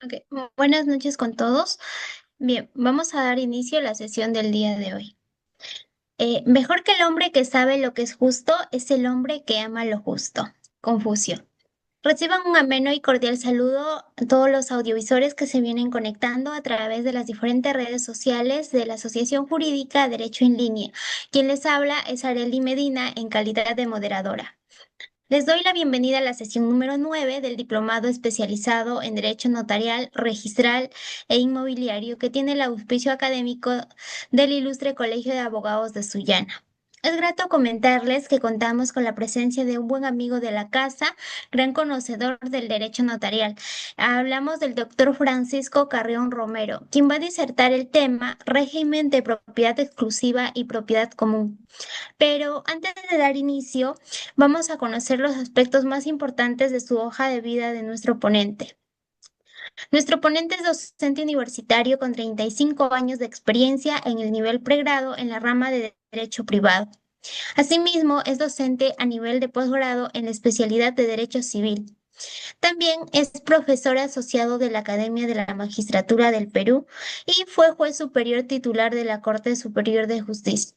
Ok, buenas noches con todos. Bien, vamos a dar inicio a la sesión del día de hoy. Mejor que el hombre que sabe lo que es justo es el hombre que ama lo justo. Confucio. Reciban un ameno y cordial saludo a todos los audiovisores que se vienen conectando a través de las diferentes redes sociales de la Asociación Jurídica Derecho en Línea. Quien les habla es Arely Medina en calidad de moderadora. Les doy la bienvenida a la sesión número 9 del Diplomado Especializado en Derecho Notarial, Registral e Inmobiliario que tiene el auspicio académico del Ilustre Colegio de Abogados de Sullana. Es grato comentarles que contamos con la presencia de un buen amigo de la casa, gran conocedor del derecho notarial. Hablamos del doctor Francisco Carrión Romero, quien va a disertar el tema régimen de propiedad exclusiva y propiedad común. Pero antes de dar inicio, vamos a conocer los aspectos más importantes de su hoja de vida de nuestro ponente. Nuestro ponente es docente universitario con 35 años de experiencia en el nivel pregrado en la rama de Derecho Privado. Asimismo, es docente a nivel de posgrado en la especialidad de Derecho Civil. También es profesor asociado de la Academia de la Magistratura del Perú y fue juez superior titular de la Corte Superior de Justicia.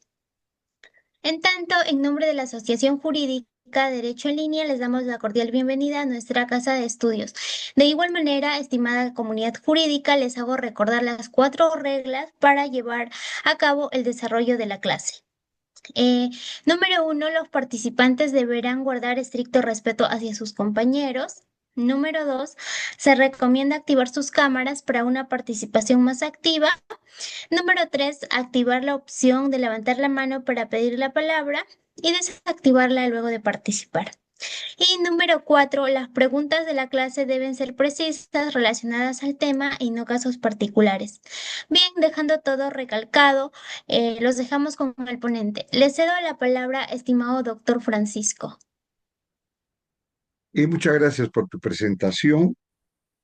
En tanto, en nombre de la Asociación Jurídica Derecho en Línea, les damos la cordial bienvenida a nuestra casa de estudios. De igual manera, estimada comunidad jurídica, les hago recordar las 4 reglas para llevar a cabo el desarrollo de la clase. Eh, Número 1, los participantes deberán guardar estricto respeto hacia sus compañeros. Número 2, se recomienda activar sus cámaras para una participación más activa. Número 3, activar la opción de levantar la mano para pedir la palabra y desactivarla luego de participar. Y número 4, las preguntas de la clase deben ser precisas, relacionadas al tema y no casos particulares. Bien, dejando todo recalcado, los dejamos con el ponente. Le cedo la palabra, estimado doctor Francisco. Muchas gracias por tu presentación,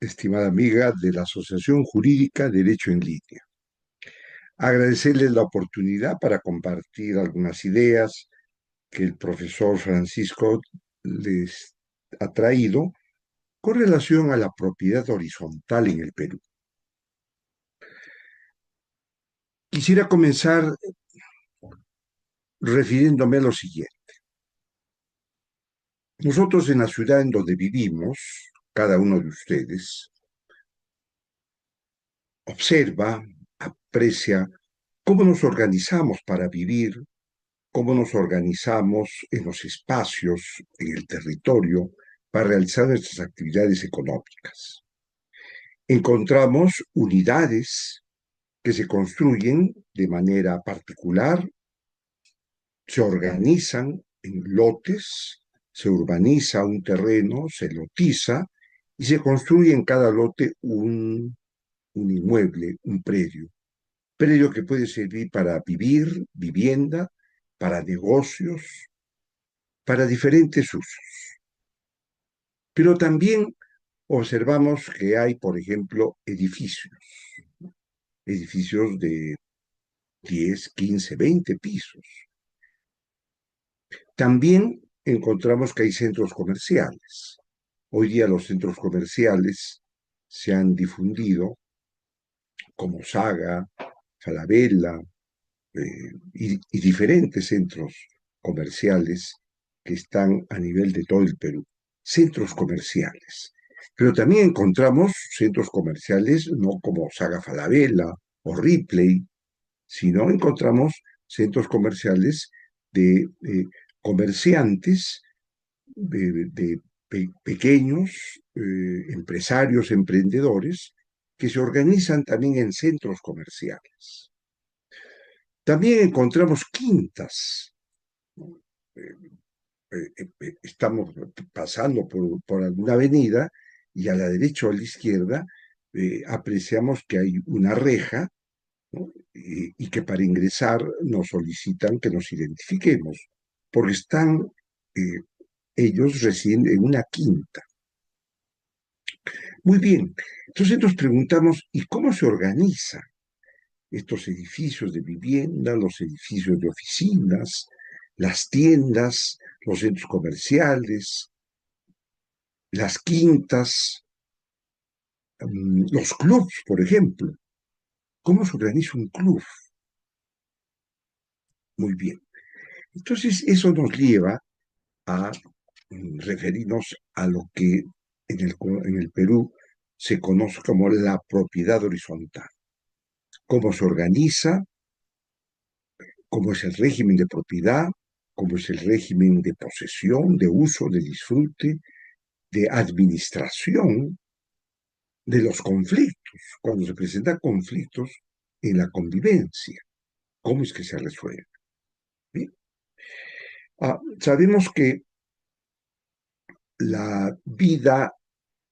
estimada amiga de la Asociación Jurídica Derecho en Línea. Agradecerles la oportunidad para compartir algunas ideas que el profesor Francisco les ha traído con relación a la propiedad horizontal en el Perú. Quisiera comenzar refiriéndome a lo siguiente. Nosotros en la ciudad en donde vivimos, cada uno de ustedes, observa, aprecia cómo nos organizamos para vivir, cómo nos organizamos en los espacios, en el territorio, para realizar nuestras actividades económicas. Encontramos unidades que se construyen de manera particular, se organizan en lotes, se urbaniza un terreno, se lotiza y se construye en cada lote un inmueble, un predio. Predio que puede servir para vivir, vivienda, para negocios, para diferentes usos. Pero también observamos que hay, por ejemplo, edificios de 10, 15, 20 pisos. También encontramos que hay centros comerciales. Hoy día los centros comerciales se han difundido como Saga, Falabella y diferentes centros comerciales que están a nivel de todo el Perú. Centros comerciales. Pero también encontramos centros comerciales no como Saga Falabella o Ripley, sino encontramos centros comerciales de comerciantes, de pequeños empresarios, emprendedores, que se organizan también en centros comerciales. También encontramos quintas. Eh, Estamos pasando por alguna avenida y a la derecha o a la izquierda apreciamos que hay una reja, ¿no? Y que para ingresar nos solicitan que nos identifiquemos, porque eh, ellos residen en una quinta. Muy bien, entonces nos preguntamos, ¿y cómo se organizan estos edificios de vivienda, los edificios de oficinas, las tiendas, los centros comerciales, las quintas? Los clubs, por ejemplo. ¿Cómo se organiza un club? Muy bien. Entonces, eso nos lleva a referirnos a lo que en el Perú se conoce como la propiedad horizontal. Cómo se organiza, cómo es el régimen de propiedad, cómo es el régimen de posesión, de uso, de disfrute, de administración de los conflictos, cuando se presentan conflictos en la convivencia, cómo es que se resuelve. ¿Bien? Sabemos que la vida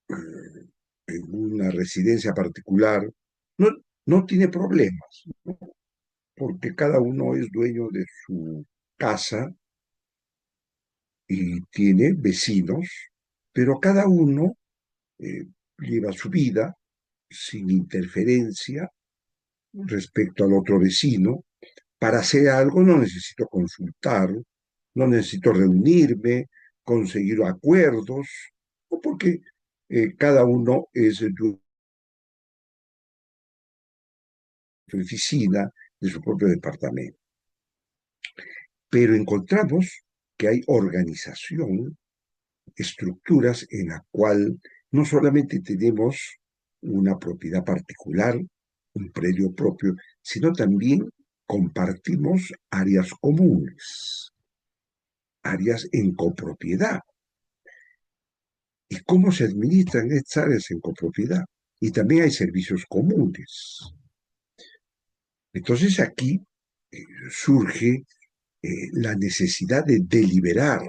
en una residencia particular no, no tiene problemas, porque cada uno es dueño de su casa y tiene vecinos, pero cada uno eh, lleva su vida sin interferencia respecto al otro vecino. Para hacer algo no necesito consultar, no necesito reunirme, conseguir acuerdos, o porque cada uno es de su oficina, de su propio departamento. Pero encontramos que hay organización, estructuras en la cual no solamente tenemos una propiedad particular, un predio propio, sino también compartimos áreas comunes, áreas en copropiedad. ¿Y cómo se administran estas áreas en copropiedad? Y también hay servicios comunes. Entonces aquí surge la necesidad de deliberar,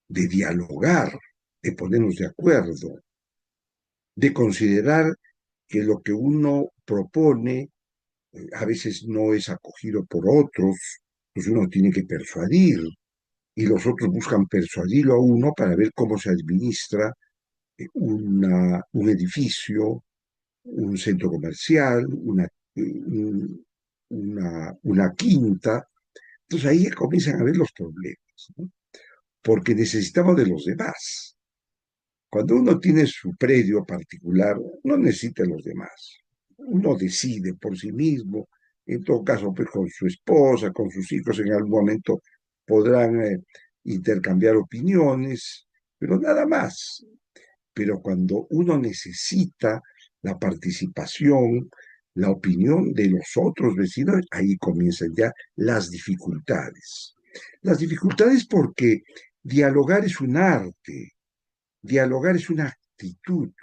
de dialogar, de ponernos de acuerdo, de considerar que lo que uno propone a veces no es acogido por otros, pues uno tiene que persuadir y los otros buscan persuadirlo a uno para ver cómo se administra un edificio, un centro comercial, una quinta. Entonces ahí comienzan a ver los problemas, ¿no? Porque necesitamos de los demás. Cuando uno tiene su predio particular, no necesita de los demás. Uno decide por sí mismo, en todo caso, pues con su esposa, con sus hijos, en algún momento podrán intercambiar opiniones, pero nada más. Pero cuando uno necesita la participación, la opinión de los otros vecinos, ahí comienzan ya las dificultades. Las dificultades porque dialogar es un arte, dialogar es una actitud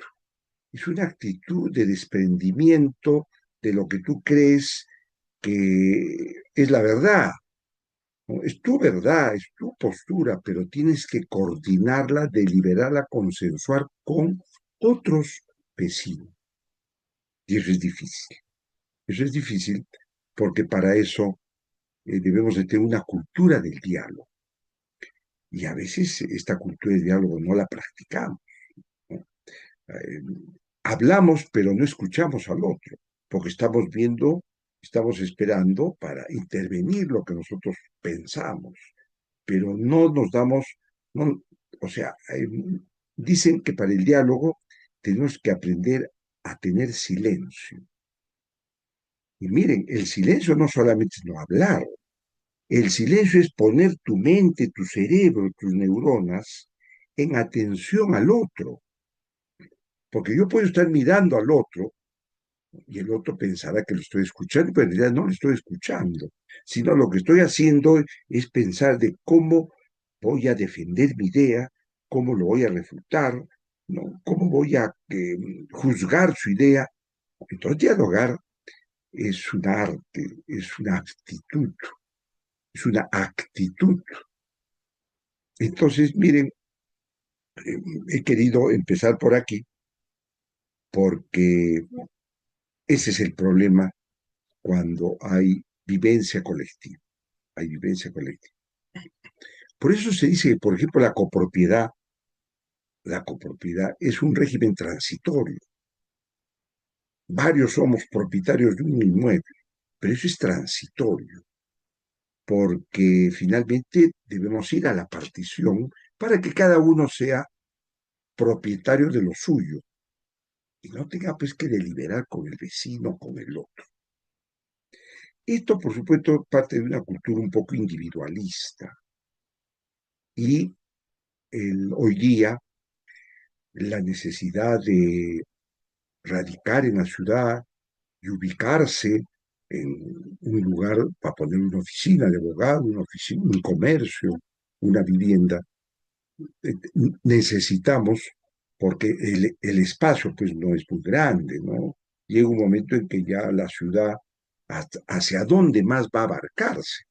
de desprendimiento de lo que tú crees que es la verdad, ¿no? Es tu verdad, es tu postura, pero tienes que coordinarla, deliberarla, consensuar con otros vecinos. Y eso es difícil. Eso es difícil porque para eso debemos de tener una cultura del diálogo. Y a veces esta cultura del diálogo no la practicamos, ¿no? Eh, Hablamos, pero no escuchamos al otro, porque estamos viendo, estamos esperando para intervenir lo que nosotros pensamos, pero no nos damos, no, o sea, dicen que para el diálogo tenemos que aprender a tener silencio. Y miren, el silencio no solamente es no hablar, el silencio es poner tu mente, tu cerebro, tus neuronas en atención al otro, porque yo puedo estar mirando al otro y el otro pensará que lo estoy escuchando, pero en realidad no lo estoy escuchando, sino lo que estoy haciendo es pensar de cómo voy a defender mi idea, cómo lo voy a refutar, ¿no? Cómo voy a juzgar su idea. Entonces, dialogar es un arte, es una aptitud, es una actitud. Entonces, miren, he querido empezar por aquí porque ese es el problema cuando hay vivencia colectiva. Hay vivencia colectiva. Por eso se dice que, por ejemplo, la copropiedad es un régimen transitorio. Varios somos propietarios de un inmueble, pero eso es transitorio, porque finalmente debemos ir a la partición para que cada uno sea propietario de lo suyo. y no tenga pues que deliberar con el vecino, con el otro. Esto, por supuesto, parte de una cultura un poco individualista y hoy día la necesidad de radicar en la ciudad y ubicarse en un lugar para poner una oficina de abogado, una oficina, un comercio, una vivienda, eh, necesitamos, porque el espacio pues no es muy grande, ¿no? Llega un momento en que ya la ciudad, hacia dónde más va a abarcarse.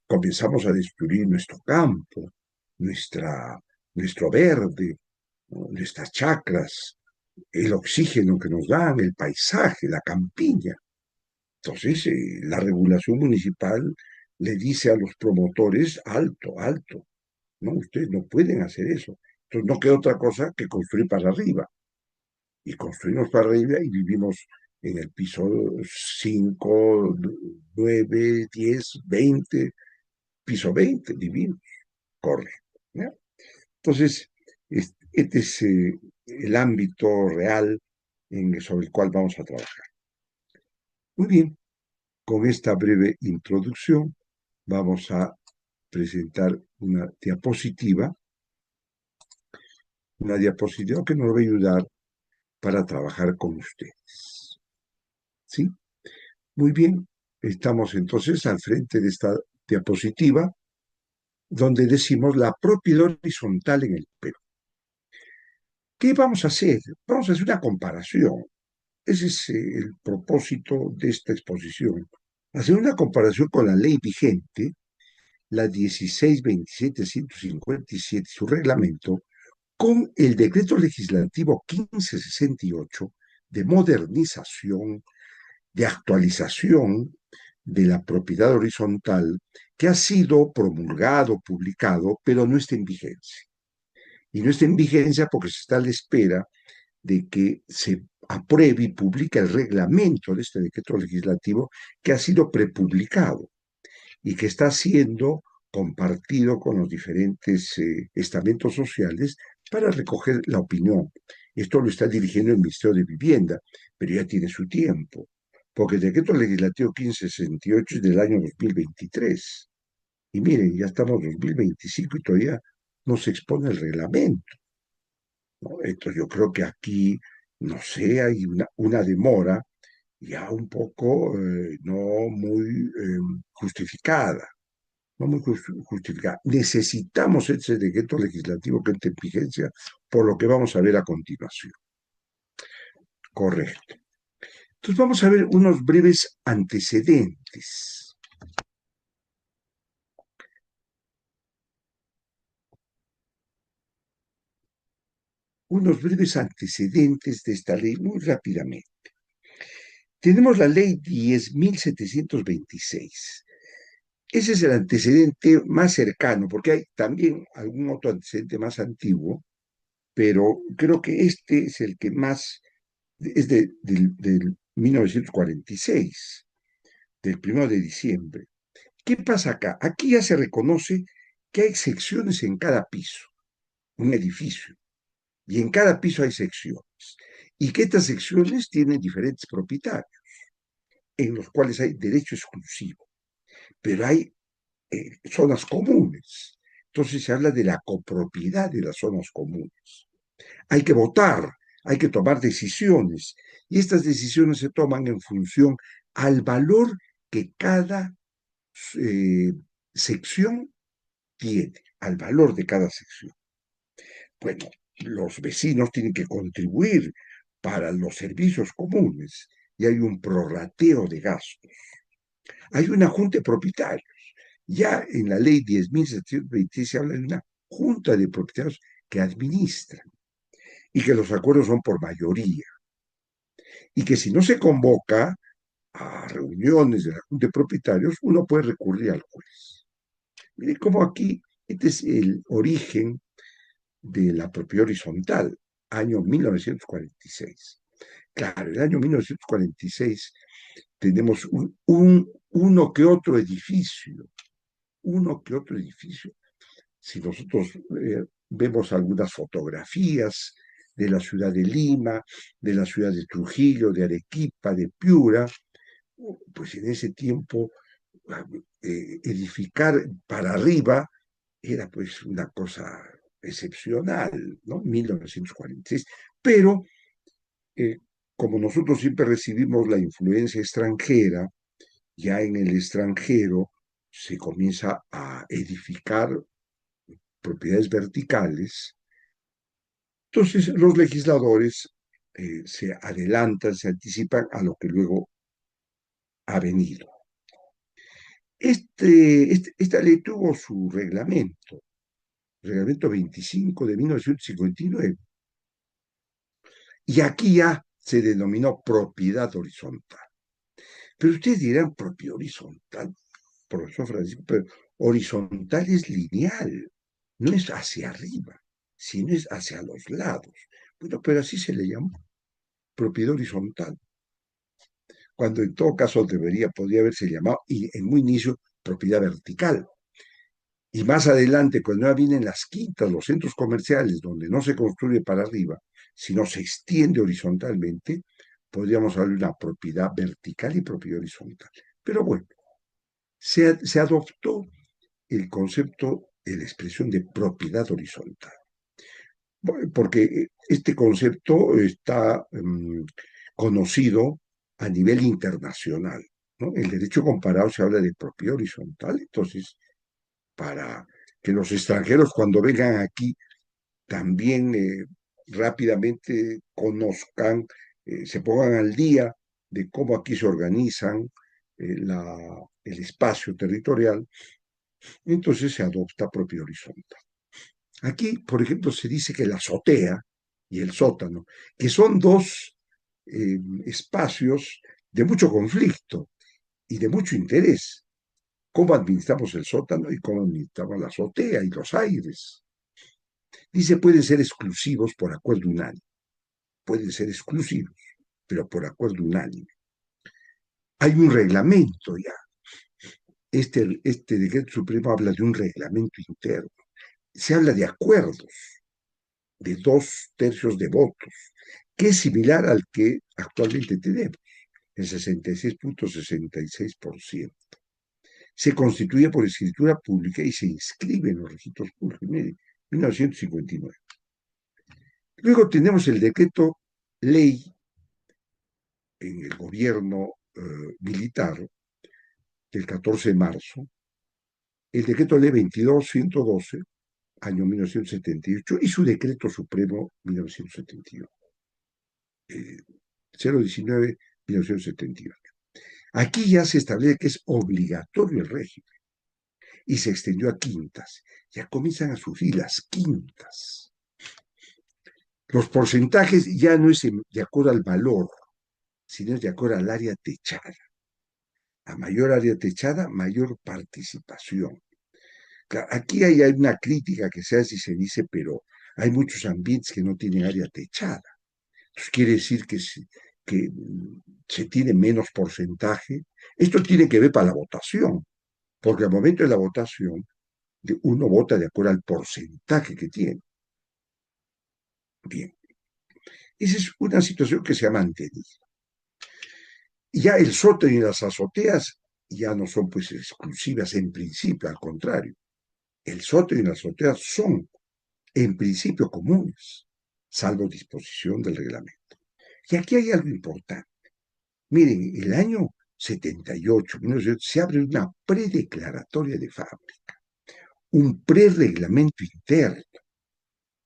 Comenzamos a destruir nuestro campo, nuestra, nuestro verde, ¿no? Nuestras chacras, el oxígeno que nos dan, el paisaje, la campiña. Entonces, la regulación municipal le dice a los promotores, alto, alto, no, ustedes no pueden hacer eso. Entonces no queda otra cosa que construir para arriba. Y construimos para arriba y vivimos en el piso 5, 9, 10, 20, piso 20, vivimos, correcto, ¿no? Entonces, este es el ámbito real sobre el cual vamos a trabajar. Muy bien, con esta breve introducción vamos a presentar una diapositiva que nos va a ayudar para trabajar con ustedes. ¿Sí? Muy bien, estamos entonces al frente de esta diapositiva donde decimos la propiedad horizontal en el Perú. ¿Qué vamos a hacer? Vamos a hacer una comparación. Ese es el propósito de esta exposición. Hacer una comparación con la ley vigente, la 1627-157, su reglamento, con el decreto legislativo 1568 de modernización, de actualización de la propiedad horizontal, que ha sido promulgado, publicado, pero no está en vigencia. Y no está en vigencia porque se está a la espera de que se apruebe y publique el reglamento de este decreto legislativo que ha sido prepublicado y que está siendo compartido con los diferentes estamentos sociales para recoger la opinión. Esto lo está dirigiendo el Ministerio de Vivienda, pero ya tiene su tiempo, porque el decreto legislativo 1568 es del año 2023. Y miren, ya estamos en 2025 y todavía no se expone el reglamento, ¿no? Entonces yo creo que aquí, no sé, hay una demora ya un poco no muy justificada, no muy justificada. Necesitamos ese decreto legislativo que entre en vigencia por lo que vamos a ver a continuación. Correcto. Entonces vamos a ver unos breves antecedentes. Unos breves antecedentes de esta ley muy rápidamente. Tenemos la ley 10.726. Ese es el antecedente más cercano, porque hay también algún otro antecedente más antiguo, pero creo que este es el que más es del 1946, del 1 de diciembre. ¿Qué pasa acá? Aquí ya se reconoce que hay secciones en cada piso, un edificio, y en cada piso hay secciones, y que estas secciones tienen diferentes propietarios, en los cuales hay derecho exclusivo, pero hay zonas comunes. Entonces se habla de la copropiedad de las zonas comunes. Hay que votar, hay que tomar decisiones, y estas decisiones se toman en función al valor que cada eh, sección tiene, al valor de cada sección. Bueno, los vecinos tienen que contribuir para los servicios comunes y hay un prorrateo de gastos. Hay una junta de propietarios. Ya en la ley 10.726 se habla de una junta de propietarios que administran y que los acuerdos son por mayoría y que si no se convoca a reuniones de la junta de propietarios, uno puede recurrir al juez. Mire cómo aquí, este es el origen de la propiedad horizontal, año 1946. Claro, en el año 1946 tenemos uno que otro edificio. Si nosotros vemos algunas fotografías de la ciudad de Lima, de la ciudad de Trujillo, de Arequipa, de Piura. Pues en ese tiempo edificar para arriba era pues una cosa excepcional, ¿no? 1946. Pero eh, como nosotros siempre recibimos la influencia extranjera, ya en el extranjero se comienza a edificar propiedades verticales. Entonces los legisladores se adelantan, se anticipan a lo que luego ha venido. Esta ley tuvo su reglamento 25 de 1959, y aquí ya se denominó propiedad horizontal. Pero ustedes dirán, propiedad horizontal, profesor Francisco, pero horizontal es lineal, no es hacia arriba, sino es hacia los lados. Bueno, pero así se le llamó, propiedad horizontal, cuando en todo caso podría haberse llamado, y en un inicio, propiedad vertical. Y más adelante, cuando ya vienen las quintas, los centros comerciales, donde no se construye para arriba, sino se extiende horizontalmente, podríamos hablar de una propiedad vertical y propiedad horizontal. Pero bueno, se adoptó el concepto, la expresión de propiedad horizontal, porque este concepto está conocido a nivel internacional, ¿no? El derecho comparado se habla de propiedad horizontal. Entonces, para que los extranjeros cuando vengan aquí también rápidamente conozcan, se pongan al día de cómo aquí se organizan el espacio territorial, entonces se adopta propiedad horizontal. Aquí, por ejemplo, se dice que la azotea y el sótano, que son dos espacios de mucho conflicto y de mucho interés. ¿Cómo administramos el sótano y cómo administramos la azotea y los aires? Dice, pueden ser exclusivos por acuerdo unánime. Pueden ser exclusivos, pero por acuerdo unánime. Hay un reglamento ya. Este decreto supremo habla de un reglamento interno. Se habla de acuerdos de 2/3 de votos, que es similar al que actualmente tenemos, el 66.66%. Se constituye por escritura pública y se inscribe en los registros públicos. Mire, 1959. Luego tenemos el decreto ley en el gobierno militar del 14 de marzo, el decreto ley 22.112, año 1978, y su decreto supremo 1971, 019-1978. Aquí ya se establece que es obligatorio el régimen y se extendió a quintas. Ya comienzan a surgir las quintas. Los porcentajes ya no es de acuerdo al valor, sino es de acuerdo al área techada. A mayor área techada, mayor participación. Aquí hay una crítica que se hace y se dice, pero hay muchos ambientes que no tienen área techada. Entonces quiere decir que se tiene menos porcentaje. Esto tiene que ver para la votación, porque al momento de la votación uno vota de acuerdo al porcentaje que tiene. Bien, esa es una situación que se ha mantenido. Y ya el sótano y las azoteas ya no son pues exclusivas en principio, al contrario. El sótano y las azoteas son en principio comunes, salvo disposición del reglamento. Y aquí hay algo importante. Miren, el año 78, se abre una predeclaratoria de fábrica, un prereglamento interno,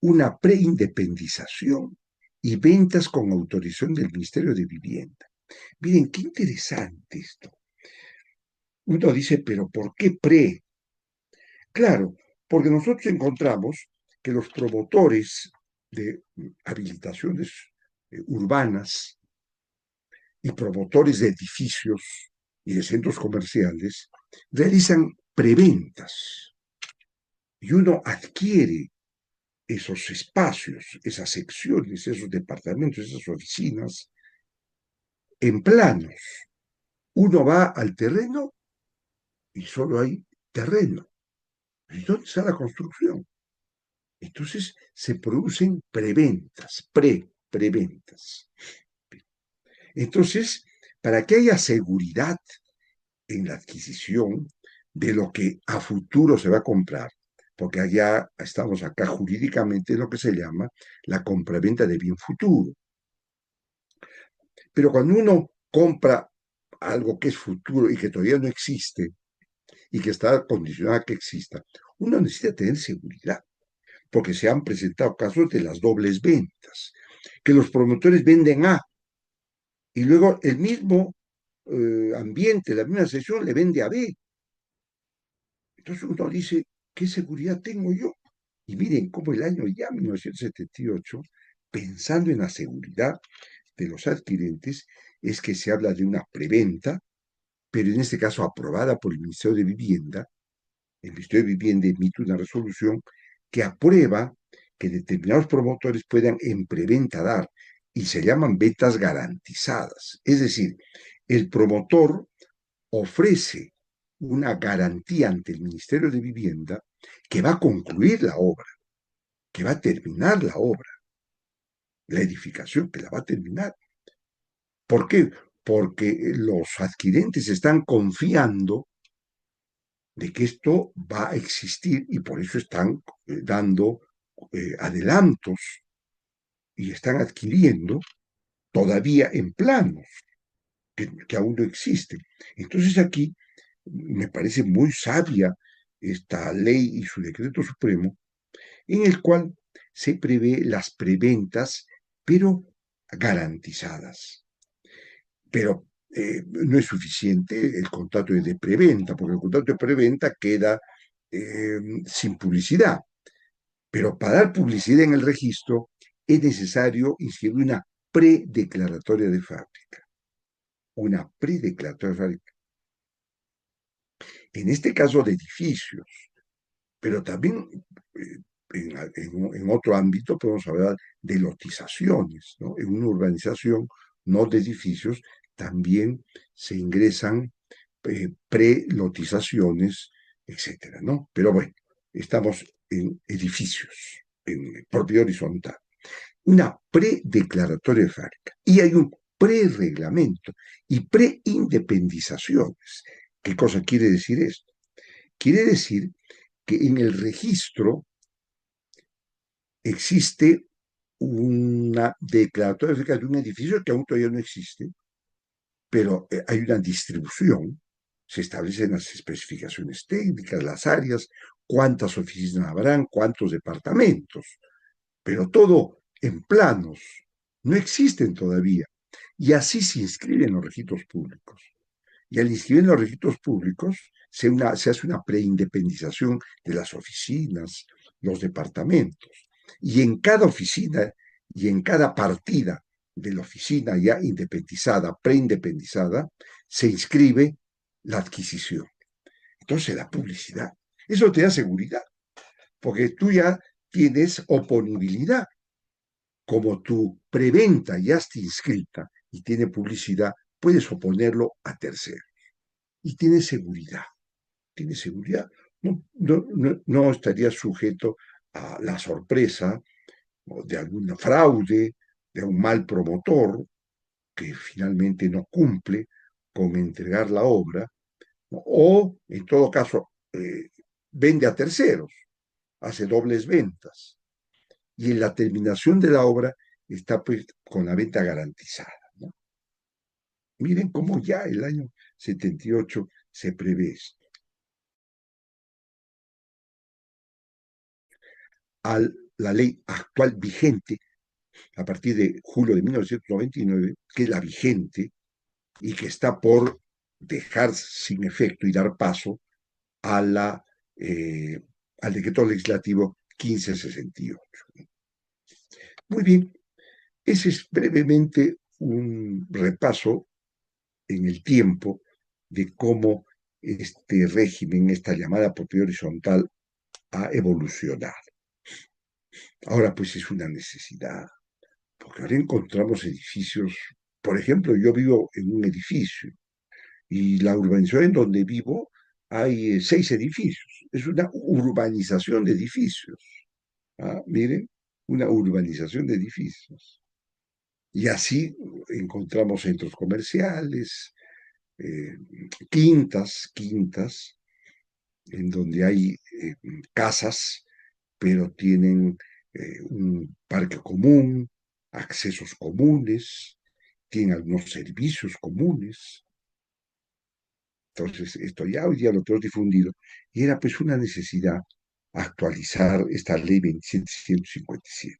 una preindependización y ventas con autorización del Ministerio de Vivienda. Miren, qué interesante esto. Uno dice, pero ¿por qué pre? Claro, porque nosotros encontramos que los promotores de habilitaciones urbanas y promotores de edificios y de centros comerciales realizan preventas y uno adquiere esos espacios, esas secciones, esos departamentos, esas oficinas en planos. Uno va al terreno y solo hay terreno. ¿Y dónde está la construcción? Entonces se producen preventas. Entonces, para que haya seguridad en la adquisición de lo que a futuro se va a comprar, porque allá estamos acá jurídicamente en lo que se llama la compraventa de bien futuro. Pero cuando uno compra algo que es futuro y que todavía no existe y que está condicionado a que exista, uno necesita tener seguridad, porque se han presentado casos de las dobles ventas, que los promotores venden A y luego el mismo ambiente, la misma sesión le vende a B. Entonces uno dice, ¿qué seguridad tengo yo? Y miren cómo el año ya 1978, pensando en la seguridad de los adquirentes, es que se habla de una preventa, pero en este caso aprobada por el Ministerio de Vivienda. El Ministerio de Vivienda emite una resolución que aprueba que determinados promotores puedan en preventa dar, y se llaman ventas garantizadas. Es decir, el promotor ofrece una garantía ante el Ministerio de Vivienda que va a concluir la obra, que va a terminar la obra, la edificación, que la va a terminar. ¿Por qué? Porque los adquirentes están confiando de que esto va a existir y por eso están dando adelantos y están adquiriendo todavía en planos que aún no existen. Entonces aquí me parece muy sabia esta ley y su decreto supremo, en el cual se prevé las preventas, pero garantizadas. Pero no es suficiente el contrato de preventa, porque el contrato de preventa queda sin publicidad. Pero para dar publicidad en el registro es necesario inscribir una predeclaratoria de fábrica. Una predeclaratoria de fábrica. En este caso de edificios, pero también en otro ámbito podemos hablar de lotizaciones, ¿no? En una urbanización, no de edificios, también se ingresan pre-lotizaciones, etcétera, ¿no? Pero bueno, estamos en edificios, en propiedad horizontal. Una predeclaratoria de fábrica y hay un prereglamento y preindependizaciones. ¿Qué cosa quiere decir esto? Quiere decir que en el registro existe una declaratoria de fábrica de un edificio que aún todavía no existe, pero hay una distribución, se establecen las especificaciones técnicas, las áreas, cuántas oficinas habrán, cuántos departamentos, pero todo en planos, no existen todavía. Y así se inscriben en los registros públicos. Y al inscribir en los registros públicos se hace una preindependización de las oficinas, los departamentos. Y en cada oficina y en cada partida de la oficina ya independizada, preindependizada, se inscribe la adquisición. Entonces, la publicidad. Eso te da seguridad, porque tú ya tienes oponibilidad. Como tu preventa ya está inscrita y tiene publicidad, puedes oponerlo a terceros. Y tiene seguridad. No estaría sujeto a la sorpresa de algún fraude, de un mal promotor que finalmente no cumple con entregar la obra, ¿no? O, en todo caso, vende a terceros, hace dobles ventas. Y en la terminación de la obra está pues con la venta garantizada, ¿no? Miren cómo ya el año 78 se prevé esto. A la ley actual vigente, a partir de julio de 1999, que es la vigente y que está por dejar sin efecto y dar paso a al decreto legislativo 1568. Muy bien, ese es brevemente un repaso en el tiempo de cómo este régimen, esta llamada propiedad horizontal, ha evolucionado. Ahora pues es una necesidad, porque ahora encontramos edificios, por ejemplo, yo vivo en un edificio y la urbanización en donde vivo hay 6 edificios, es una urbanización de edificios. Miren, una urbanización de edificios. Y así encontramos centros comerciales, eh, quintas, en donde hay casas, pero tienen un parque común, accesos comunes, tienen algunos servicios comunes. Entonces, esto ya hoy día lo tenemos difundido y era pues una necesidad actualizar esta ley 27157.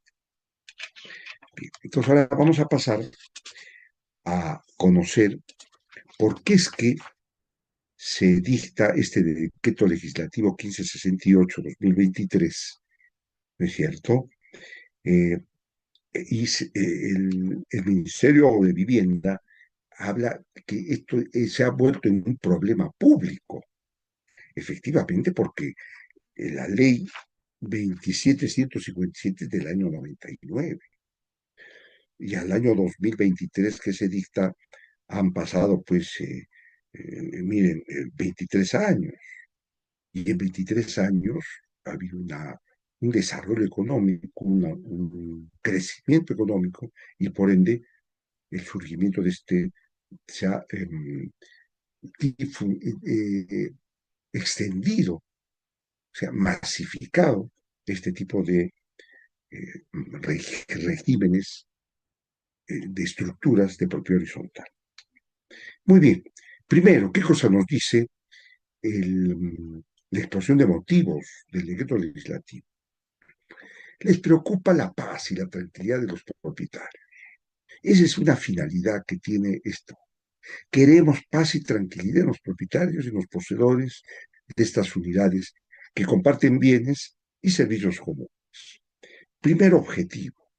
Bien, entonces ahora vamos a pasar a conocer por qué es que se dicta este decreto legislativo 1568-2023, ¿no es cierto? Eh, el Ministerio de Vivienda habla que esto se ha vuelto en un problema público, efectivamente, porque la ley 27157 del año 99 y al año 2023 que se dicta han pasado, pues, miren, 23 años. Y en 23 años ha habido un desarrollo económico, un crecimiento económico y por ende el surgimiento de se ha extendido, se ha masificado este tipo de regímenes, de estructuras de propio horizontal. Muy bien, primero, ¿qué cosa nos dice la exposición de motivos del decreto legislativo? Les preocupa la paz y la tranquilidad de los propietarios. Esa es una finalidad que tiene esto. Queremos paz y tranquilidad en los propietarios y en los poseedores de estas unidades que comparten bienes y servicios comunes. Primer objetivo,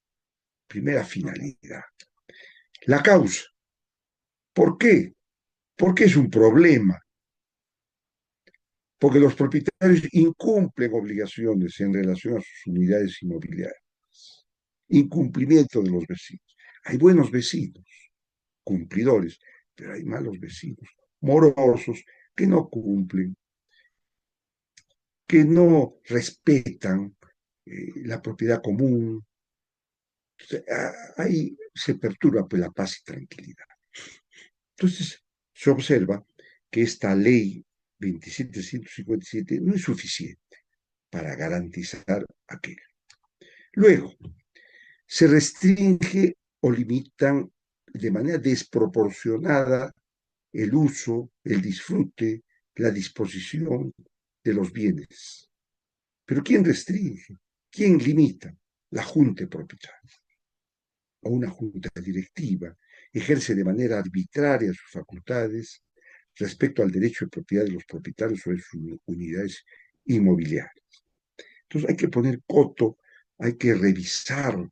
primera finalidad. La causa. ¿Por qué? Porque es un problema. Porque los propietarios incumplen obligaciones en relación a sus unidades inmobiliarias. Incumplimiento de los vecinos. Hay buenos vecinos, cumplidores, pero hay malos vecinos, morosos, que no cumplen, que no respetan la propiedad común. Entonces, ahí se perturba pues, la paz y tranquilidad. Entonces, se observa que esta ley 27157 no es suficiente para garantizar aquello. Luego, se restringe o limitan de manera desproporcionada el uso, el disfrute, la disposición de los bienes. Pero ¿quién restringe? ¿Quién limita? La junta propietaria o una junta directiva ejerce de manera arbitraria sus facultades respecto al derecho de propiedad de los propietarios sobre sus unidades inmobiliarias. Entonces hay que poner coto, hay que revisar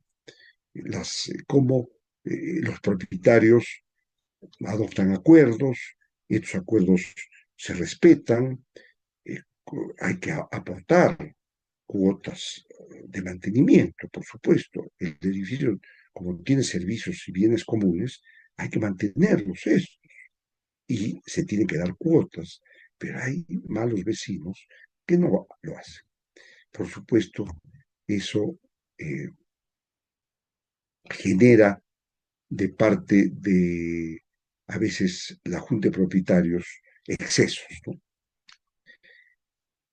cómo los propietarios adoptan acuerdos, estos acuerdos se respetan, eh, hay que aportar cuotas de mantenimiento, por supuesto. El edificio, como tiene servicios y bienes comunes, hay que mantenerlos estos y se tienen que dar cuotas, pero hay malos vecinos que no lo hacen. Por supuesto, eso genera de parte de, a veces, la Junta de Propietarios excesos, ¿no?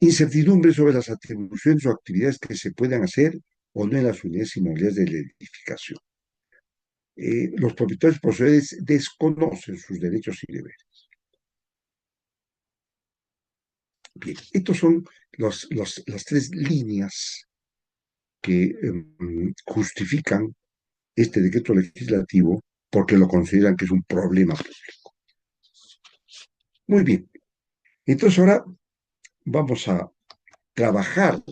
Incertidumbre sobre las atribuciones o actividades que se puedan hacer o no en las unidades inmobiliarias de la edificación. Los propietarios poseedores desconocen sus derechos y deberes. Bien, estos son las tres líneas que justifican este decreto legislativo porque lo consideran que es un problema público. Muy bien, entonces ahora vamos a trabajar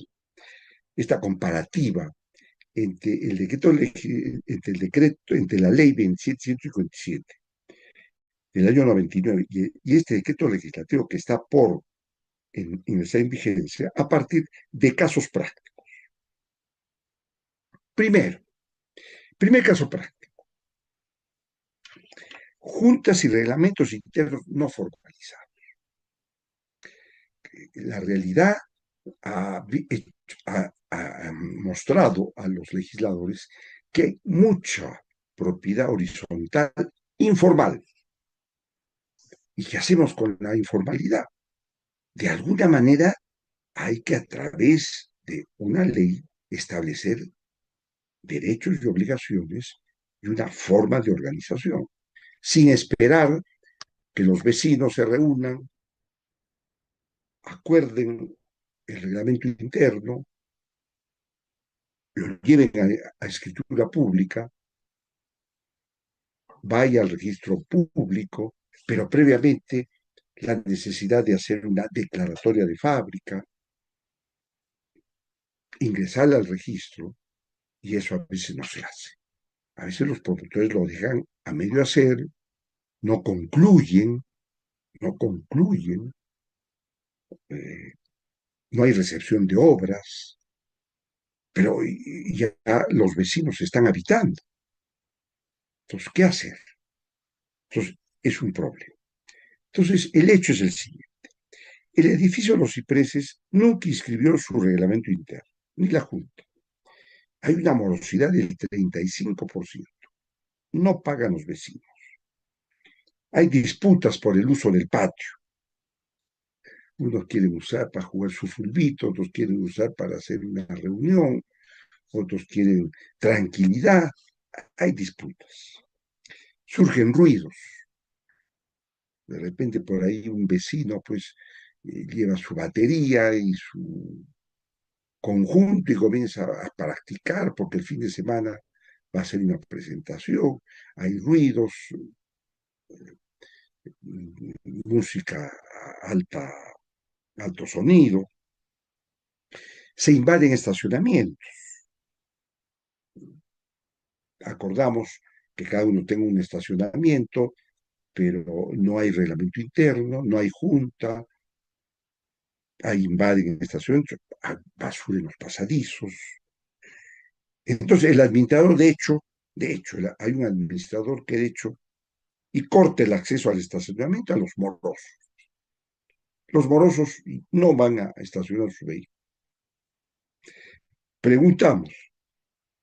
esta comparativa entre la ley 27157 del año 99 y este decreto legislativo que está por ingresar en vigencia a partir de casos prácticos. Primero, primer caso práctico, juntas y reglamentos internos no formalizados. La realidad ha ha mostrado a los legisladores que hay mucha propiedad horizontal informal. ¿Y qué hacemos con la informalidad? De alguna manera hay que a través de una ley establecer derechos y obligaciones y una forma de organización, sin esperar que los vecinos se reúnan, acuerden el reglamento interno, lo lleven a escritura pública, vaya al registro público, pero previamente la necesidad de hacer una declaratoria de fábrica, ingresar al registro, y eso a veces no se hace. A veces los promotores lo dejan a medio hacer, no concluyen, no concluyen, eh, no hay recepción de obras, pero ya los vecinos están habitando. Entonces, ¿qué hacer? Entonces, es un problema. Entonces, el hecho es el siguiente. El edificio de los cipreses nunca inscribió su reglamento interno, ni la Junta. Hay una morosidad del 35%. No pagan los vecinos. Hay disputas por el uso del patio. Unos quieren usar para jugar su fulbito, otros quieren usar para hacer una reunión, otros quieren tranquilidad. Hay disputas. Surgen ruidos. De repente por ahí un vecino pues lleva su batería y su conjunto y comienza a practicar porque el fin de semana va a ser una presentación, hay ruidos, música alta, alto sonido, se invaden estacionamientos. Acordamos que cada uno tenga un estacionamiento, pero no hay reglamento interno, no hay junta, hay invaden en estacionamientos, hay basura en los pasadizos. Entonces el administrador, de hecho, hay un administrador que de hecho y corte el acceso al estacionamiento a los morosos. Los morosos no van a estacionar su vehículo. Preguntamos,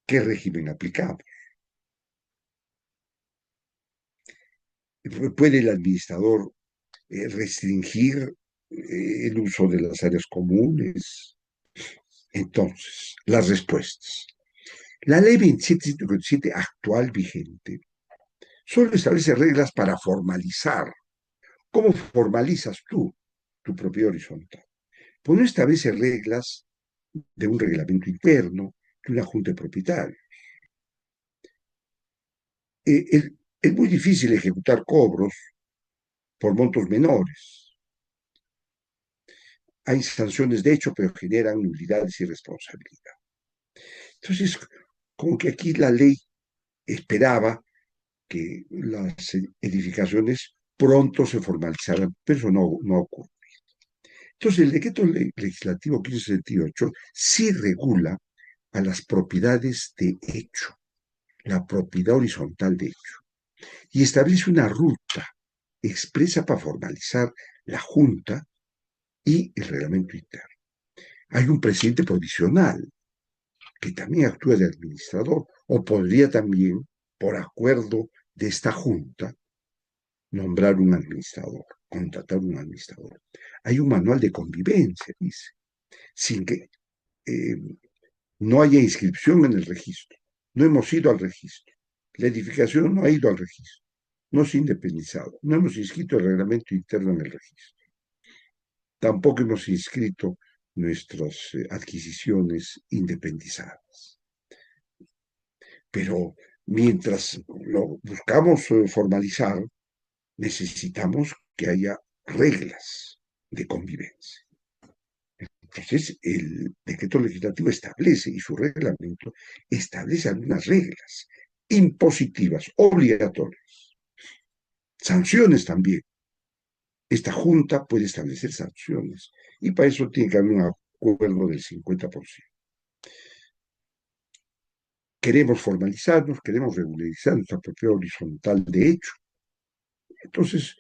¿qué régimen aplicamos? ¿Puede el administrador restringir el uso de las áreas comunes? Entonces, las respuestas. La ley 2757 actual vigente solo establece reglas para formalizar. ¿Cómo formalizas tú tu propiedad horizontal? Pues no establece reglas de un reglamento interno, de una junta de propietarios. Es muy difícil ejecutar cobros por montos menores. Hay sanciones de hecho, pero generan nulidades y responsabilidad. Entonces, como que aquí la ley esperaba que las edificaciones pronto se formalizaran, pero eso no ocurre. Entonces, el decreto legislativo 1578 sí regula a las propiedades de hecho, la propiedad horizontal de hecho, y establece una ruta expresa para formalizar la Junta y el reglamento interno. Hay un presidente provisional que también actúa de administrador o podría también, por acuerdo de esta Junta, nombrar un administrador, contratar un administrador. Hay un manual de convivencia, dice, sin que eh, no haya inscripción en el registro. No hemos ido al registro. La edificación no ha ido al registro. No se ha independizado. No hemos inscrito el reglamento interno en el registro. Tampoco hemos inscrito nuestras adquisiciones independizadas. Pero mientras lo buscamos formalizar, necesitamos que haya reglas de convivencia. Entonces, el decreto legislativo establece y su reglamento establece algunas reglas impositivas, obligatorias, sanciones también. Esta junta puede establecer sanciones y para eso tiene que haber un acuerdo del 50%. Queremos formalizarnos, queremos regularizar nuestra propiedad horizontal de hecho. Entonces,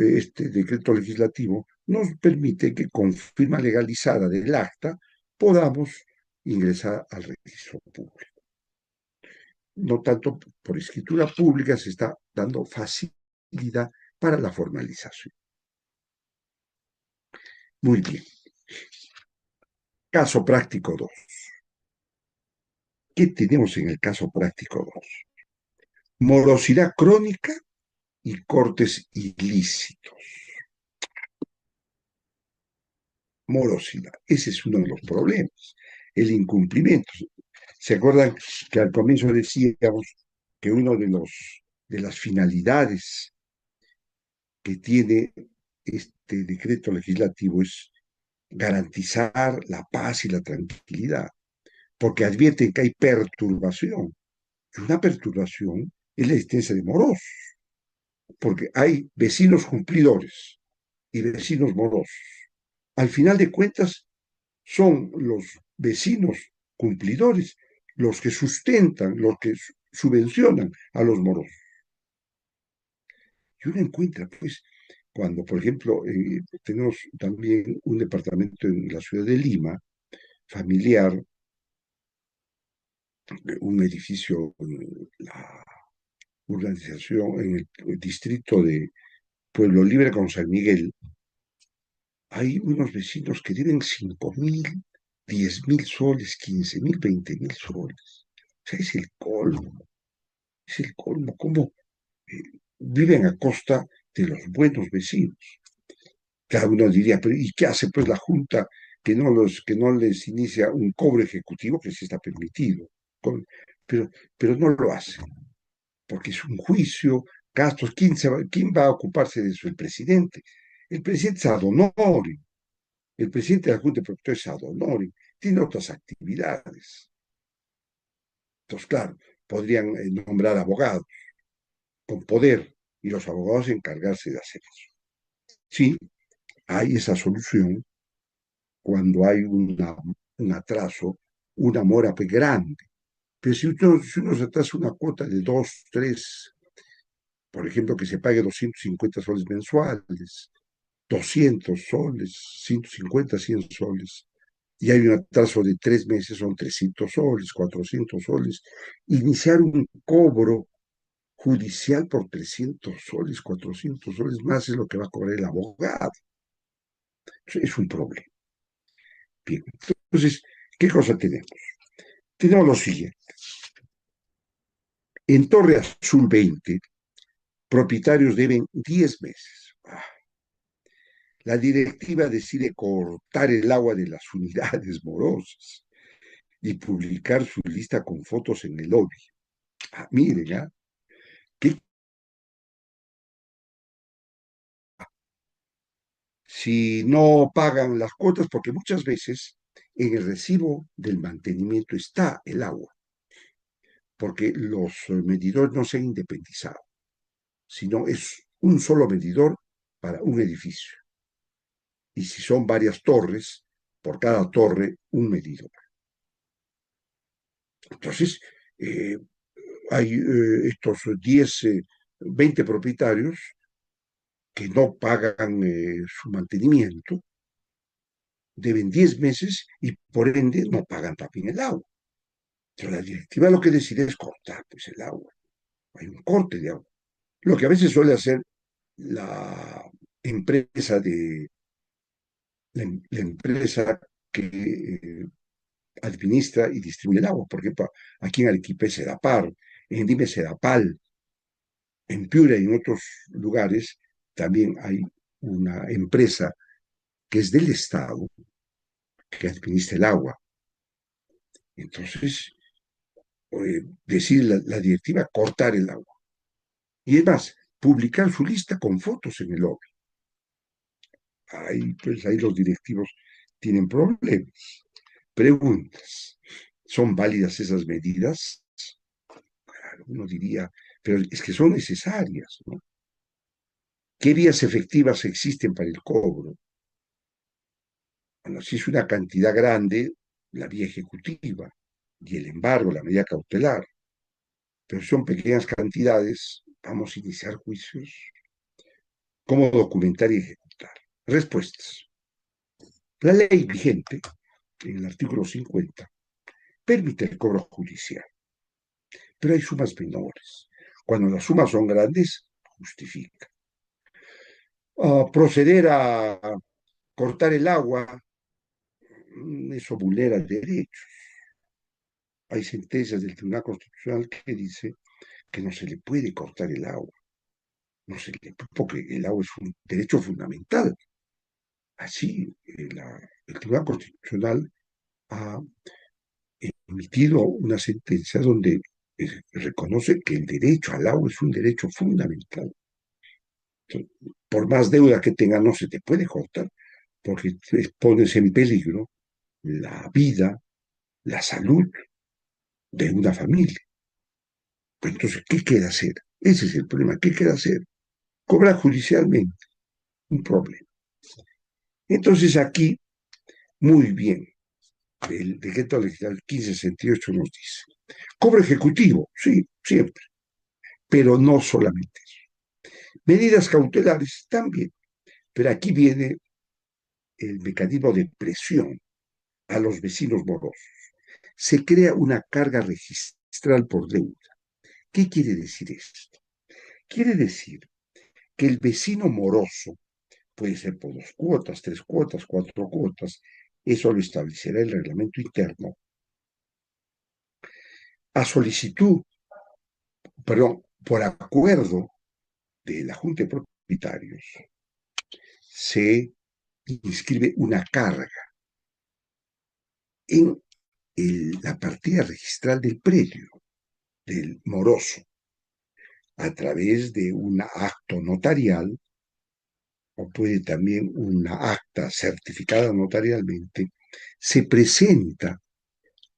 este decreto legislativo nos permite que con firma legalizada del acta podamos ingresar al registro público. No tanto por escritura pública se está dando facilidad para la formalización. Muy bien. Caso práctico 2. ¿Qué tenemos en el caso práctico 2? Morosidad crónica y cortes ilícitos. Morosidad. Ese es uno de los problemas. El incumplimiento. ¿Se acuerdan que al comienzo decíamos que uno de las finalidades que tiene este decreto legislativo es garantizar la paz y la tranquilidad? Porque advierten que hay perturbación. Y una perturbación es la existencia de morosos, porque hay vecinos cumplidores y vecinos morosos. Al final de cuentas, son los vecinos cumplidores los que sustentan, los que subvencionan a los morosos. Y uno encuentra, pues, cuando, por ejemplo, tenemos también un departamento en la ciudad de Lima, familiar, un edificio, la urbanización en el distrito de Pueblo Libre con San Miguel, hay unos vecinos que deben 5.000, 10.000 soles, 15.000, 20.000 soles. O sea, es el colmo, cómo eh, viven a costa de los buenos vecinos. Cada uno diría, pero ¿y qué hace pues la Junta que no les inicia un cobro ejecutivo que sí está permitido? Con- pero, pero no lo hace, porque es un juicio, gastos, ¿quién va a ocuparse de eso? El presidente. El presidente es ad honorem, el presidente de la Junta de Protectores es ad honorem, tiene otras actividades. Entonces, claro, podrían nombrar abogados con poder y los abogados encargarse de hacer eso. Sí, hay esa solución cuando hay un atraso, una mora grande. Pero si uno se atrasa una cuota de 2, 3, por ejemplo, que se pague 250 soles mensuales, 200 soles, 150, 100 soles, y hay un atraso de 3 meses, son 300 soles, 400 soles, iniciar un cobro judicial por 300 soles, 400 soles más es lo que va a cobrar el abogado. Es un problema. Bien, entonces, ¿qué cosa tenemos? Tenemos lo siguiente. En Torre Azul 20, propietarios deben 10 meses. La directiva decide cortar el agua de las unidades morosas y publicar su lista con fotos en el lobby. Miren, que si no pagan las cuotas, porque muchas veces en el recibo del mantenimiento está el agua, porque los medidores no se han independizado, sino es un solo medidor para un edificio. Y si son varias torres, por cada torre un medidor. Entonces, eh, hay estos 10, 20 propietarios que no pagan su mantenimiento, deben 10 meses y por ende no pagan también el agua. Pero la directiva lo que decide es cortar pues, el agua. Hay un corte de agua. Lo que a veces suele hacer la empresa la empresa que administra y distribuye el agua. Por ejemplo, aquí en Arequipa es Sedapar, en Dime Sedapal, en Piura y en otros lugares también hay una empresa que es del Estado que administra el agua. Entonces, decir la directiva cortar el agua. Y es más, publicar su lista con fotos en el lobby. Ahí, pues, ahí los directivos tienen problemas. Preguntas. ¿Son válidas esas medidas? Claro, uno diría, pero es que son necesarias, ¿no? ¿Qué vías efectivas existen para el cobro? Bueno, si es una cantidad grande, la vía ejecutiva y el embargo, la medida cautelar. Pero si son pequeñas cantidades, vamos a iniciar juicios. ¿Cómo documentar y ejecutar? Respuestas. La ley vigente, en el artículo 50, permite el cobro judicial, pero hay sumas menores. Cuando las sumas son grandes, justifica. Proceder a cortar el agua, eso vulnera derechos. Hay sentencias del Tribunal Constitucional que dice que no se le puede cortar el agua, no se le, porque el agua es un derecho fundamental. Así, el Tribunal Constitucional ha emitido una sentencia donde reconoce que el derecho al agua es un derecho fundamental. Entonces, por más deuda que tenga, no se te puede cortar, porque pones en peligro la vida, la salud de una familia. Pues entonces, ¿qué queda hacer? Ese es el problema. ¿Qué queda hacer? Cobrar judicialmente, un problema. Entonces aquí, muy bien, el decreto legislativo 1568 nos dice, cobro ejecutivo, sí, siempre, pero no solamente eso. Medidas cautelares también, pero aquí viene el mecanismo de presión a los vecinos morosos. Se crea una carga registral por deuda. ¿Qué quiere decir esto? Quiere decir que el vecino moroso puede ser por 2 cuotas, 3 cuotas, 4 cuotas, eso lo establecerá el reglamento interno. A solicitud, perdón, por acuerdo de la Junta de Propietarios, se inscribe una carga en la partida registral del predio, del moroso, a través de un acto notarial o puede también una acta certificada notarialmente, se presenta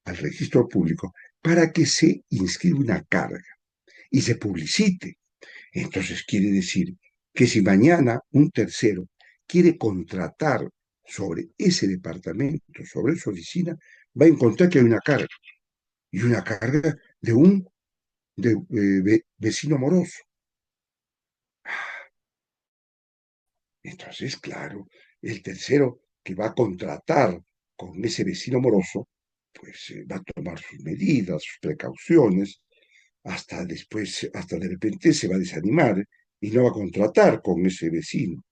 al registro público para que se inscriba una carga y se publicite. Entonces quiere decir que si mañana un tercero quiere contratar sobre ese departamento, sobre esa oficina, va a encontrar que hay una carga, y una carga de un vecino moroso. Entonces, claro, el tercero que va a contratar con ese vecino moroso, pues va a tomar sus medidas, sus precauciones, hasta después, hasta de repente se va a desanimar y no va a contratar con ese vecino.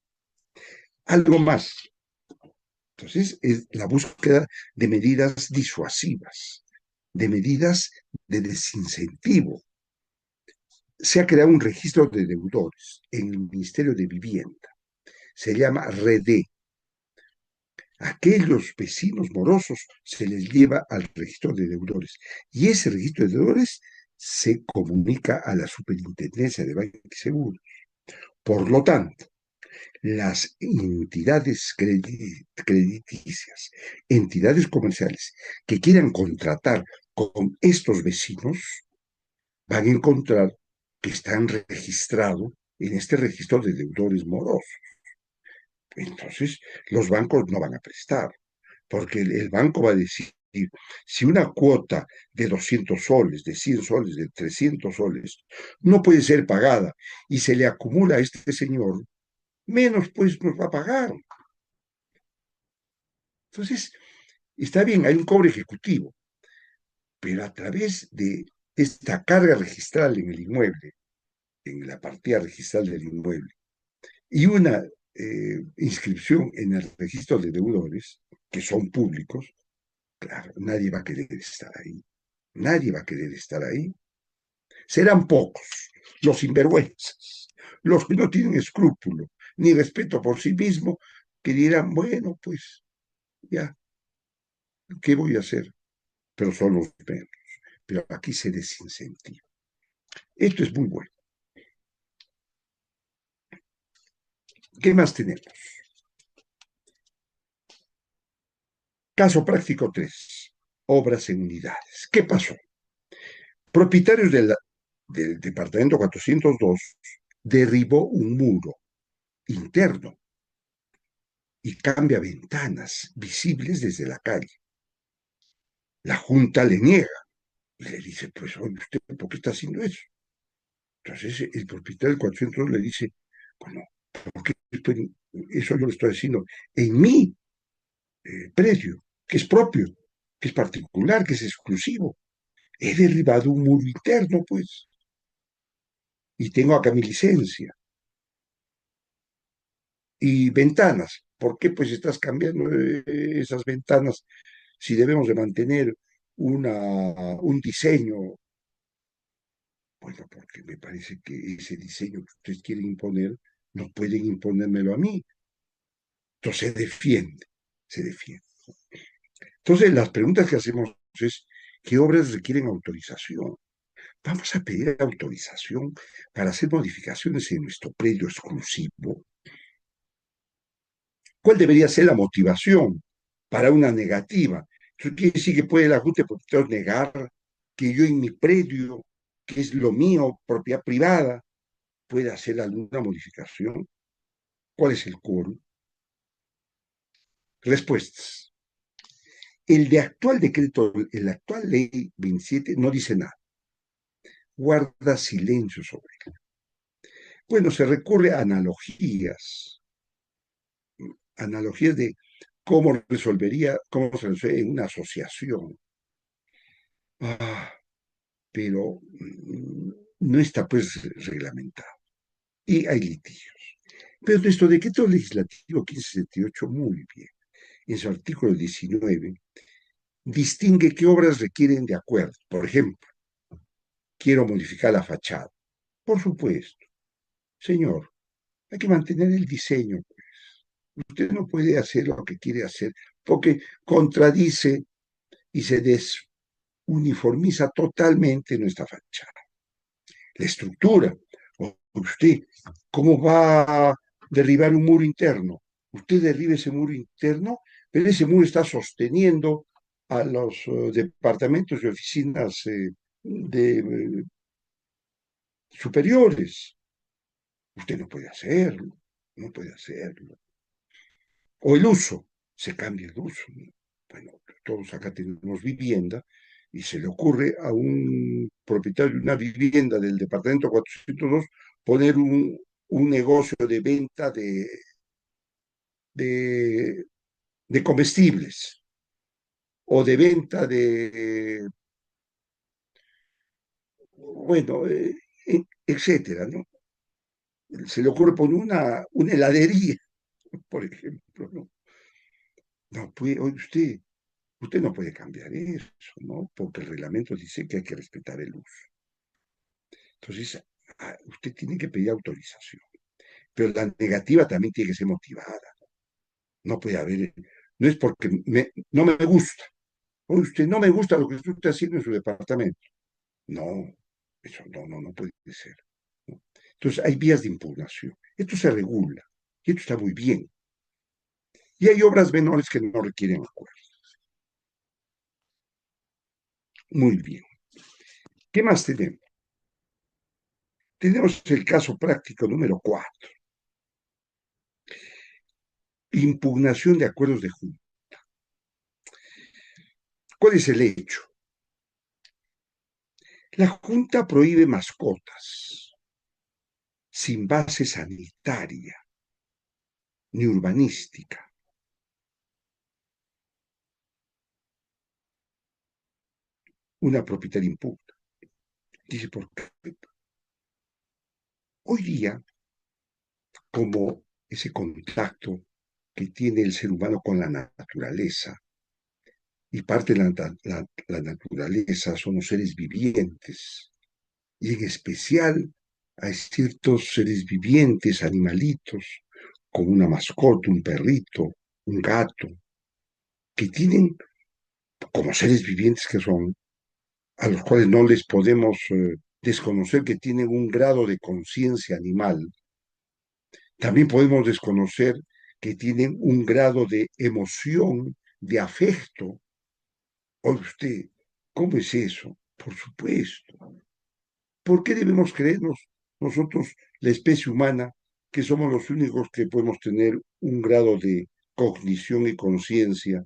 Algo más. Entonces, es la búsqueda de medidas disuasivas, de medidas de desincentivo. Se ha creado un registro de deudores en el Ministerio de Vivienda. Se llama REDE. Aquellos vecinos morosos se les lleva al registro de deudores y ese registro de deudores se comunica a la Superintendencia de Bancos y Seguros. Por lo tanto, las entidades crediticias, entidades comerciales que quieran contratar con estos vecinos van a encontrar que están registrados en este registro de deudores morosos. Entonces, los bancos no van a prestar, porque el banco va a decir, si una cuota de 200 soles, de 100 soles, de 300 soles, no puede ser pagada y se le acumula a este señor, menos pues nos va a pagar. Entonces, está bien, hay un cobro ejecutivo, pero a través de esta carga registral en el inmueble, en la partida registral del inmueble, y una inscripción en el registro de deudores, que son públicos, claro, nadie va a querer estar ahí. Nadie va a querer estar ahí. Serán pocos los sinvergüenzas, los que no tienen escrúpulo ni respeto por sí mismo, que dirán, bueno, pues ya, ¿qué voy a hacer? Pero son los menos. Pero aquí se desincentiva. Esto es muy bueno. ¿Qué más tenemos? Caso práctico 3. Obras en unidades. ¿Qué pasó? Propietarios del departamento 402 derribó un muro interno y cambia ventanas visibles desde la calle. La Junta le niega y le dice, pues, oye, ¿usted por qué está haciendo eso? Entonces el propietario del 402 le dice, bueno, ¿por qué eso yo lo estoy haciendo en mi predio, que es propio? que es particular, que es exclusivo. He derribado un muro interno, pues, y tengo acá mi licencia. Y ventanas. ¿Por qué pues estás cambiando esas ventanas si debemos de mantener un diseño? Bueno, porque me parece que ese diseño que ustedes quieren imponer, no pueden imponérmelo a mí. Entonces se defiende, se defiende. Entonces las preguntas que hacemos es, ¿qué obras requieren autorización? Vamos a pedir autorización para hacer modificaciones en nuestro predio exclusivo. ¿Cuál debería ser la motivación para una negativa? Eso quiere decir que puede la Junta de Propietarios negar que yo en mi predio, que es lo mío, propiedad privada, pueda hacer alguna modificación. ¿Cuál es el quórum? Respuestas. El actual ley 27 no dice nada, guarda silencio sobre él. Bueno, se recurre a analogías de cómo se resuelve en una asociación. Ah, pero no está pues reglamentado y hay litigios. Pero nuestro decreto legislativo 1568, muy bien, en su artículo 19, distingue qué obras requieren de acuerdo. Por ejemplo, quiero modificar la fachada. Por supuesto, señor, hay que mantener el diseño. Usted no puede hacer lo que quiere hacer porque contradice y se desuniformiza totalmente nuestra fachada. La estructura. Usted, ¿cómo va a derribar un muro interno? Usted derriba ese muro interno, pero ese muro está sosteniendo a los departamentos y oficinas superiores. Usted no puede hacerlo, no puede hacerlo. O el uso, se cambia el uso. Bueno, todos acá tenemos vivienda y se le ocurre a un propietario de una vivienda del departamento 402 poner un negocio de venta de, de comestibles o de venta de, bueno, etcétera, ¿no? Se le ocurre poner una heladería, por ejemplo, ¿no? No puede, oye, usted no puede cambiar eso, ¿no? Porque el reglamento dice que hay que respetar el uso. Entonces, usted tiene que pedir autorización. Pero la negativa también tiene que ser motivada. No puede haber, no es porque no me gusta. Oye, usted no me gusta lo que usted está haciendo en su departamento. No, eso no puede ser, ¿no? Entonces, hay vías de impugnación. Esto se regula y esto está muy bien. Y hay obras menores que no requieren acuerdo. Muy bien. ¿Qué más tenemos? Tenemos el caso práctico número 4. Impugnación de acuerdos de junta. ¿Cuál es el hecho? La junta prohíbe mascotas sin base sanitaria ni urbanística. Una propietaria impugna. Dice, ¿por qué? Hoy día, como ese contacto que tiene el ser humano con la naturaleza, y parte de la naturaleza son los seres vivientes, y en especial hay ciertos seres vivientes, animalitos, como una mascota, un perrito, un gato, que tienen, como seres vivientes que son, a los cuales no les podemos desconocer que tienen un grado de conciencia animal. También podemos desconocer que tienen un grado de emoción, de afecto. Oye usted, ¿cómo es eso? Por supuesto. ¿Por qué debemos creernos nosotros, la especie humana, que somos los únicos que podemos tener un grado de cognición y conciencia,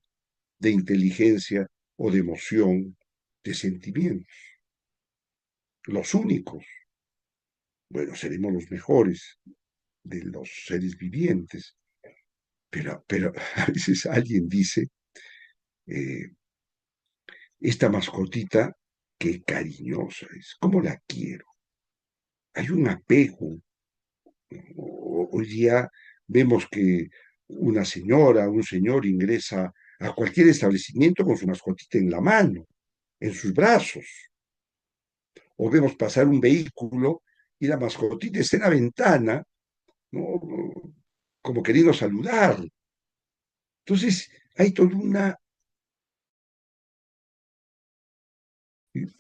de inteligencia o de emoción, de sentimiento? Los únicos. Bueno, seremos los mejores de los seres vivientes, pero a veces alguien dice, eh, esta mascotita, qué cariñosa es, cómo la quiero. Hay un apego. Hoy día vemos que una señora, un señor ingresa a cualquier establecimiento con su mascotita en la mano, en sus brazos, o vemos pasar un vehículo y la mascotita está en la ventana, ¿no? Como queriendo saludar. Entonces, hay toda una,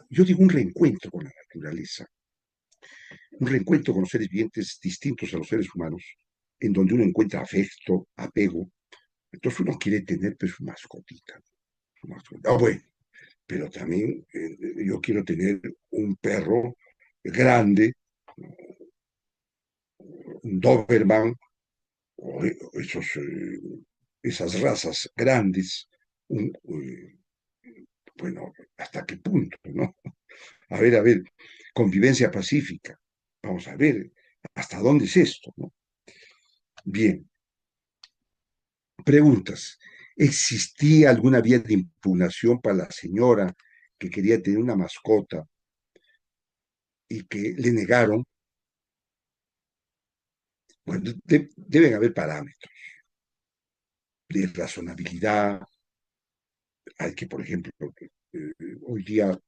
yo digo, un reencuentro con la naturaleza, un reencuentro con los seres vivientes distintos a los seres humanos, en donde uno encuentra afecto, apego. Entonces uno quiere tener pues su mascotita. Su mascotita. Ah, bueno, pero también yo quiero tener un perro grande, un Doberman, o esos, esas razas grandes, un, bueno, ¿hasta qué punto, no? A ver, convivencia pacífica. Vamos a ver, ¿hasta dónde es esto, no? Bien, preguntas. ¿Existía alguna vía de impugnación para la señora que quería tener una mascota y que le negaron? Bueno, deben haber parámetros de razonabilidad. Hay que, por ejemplo, hoy día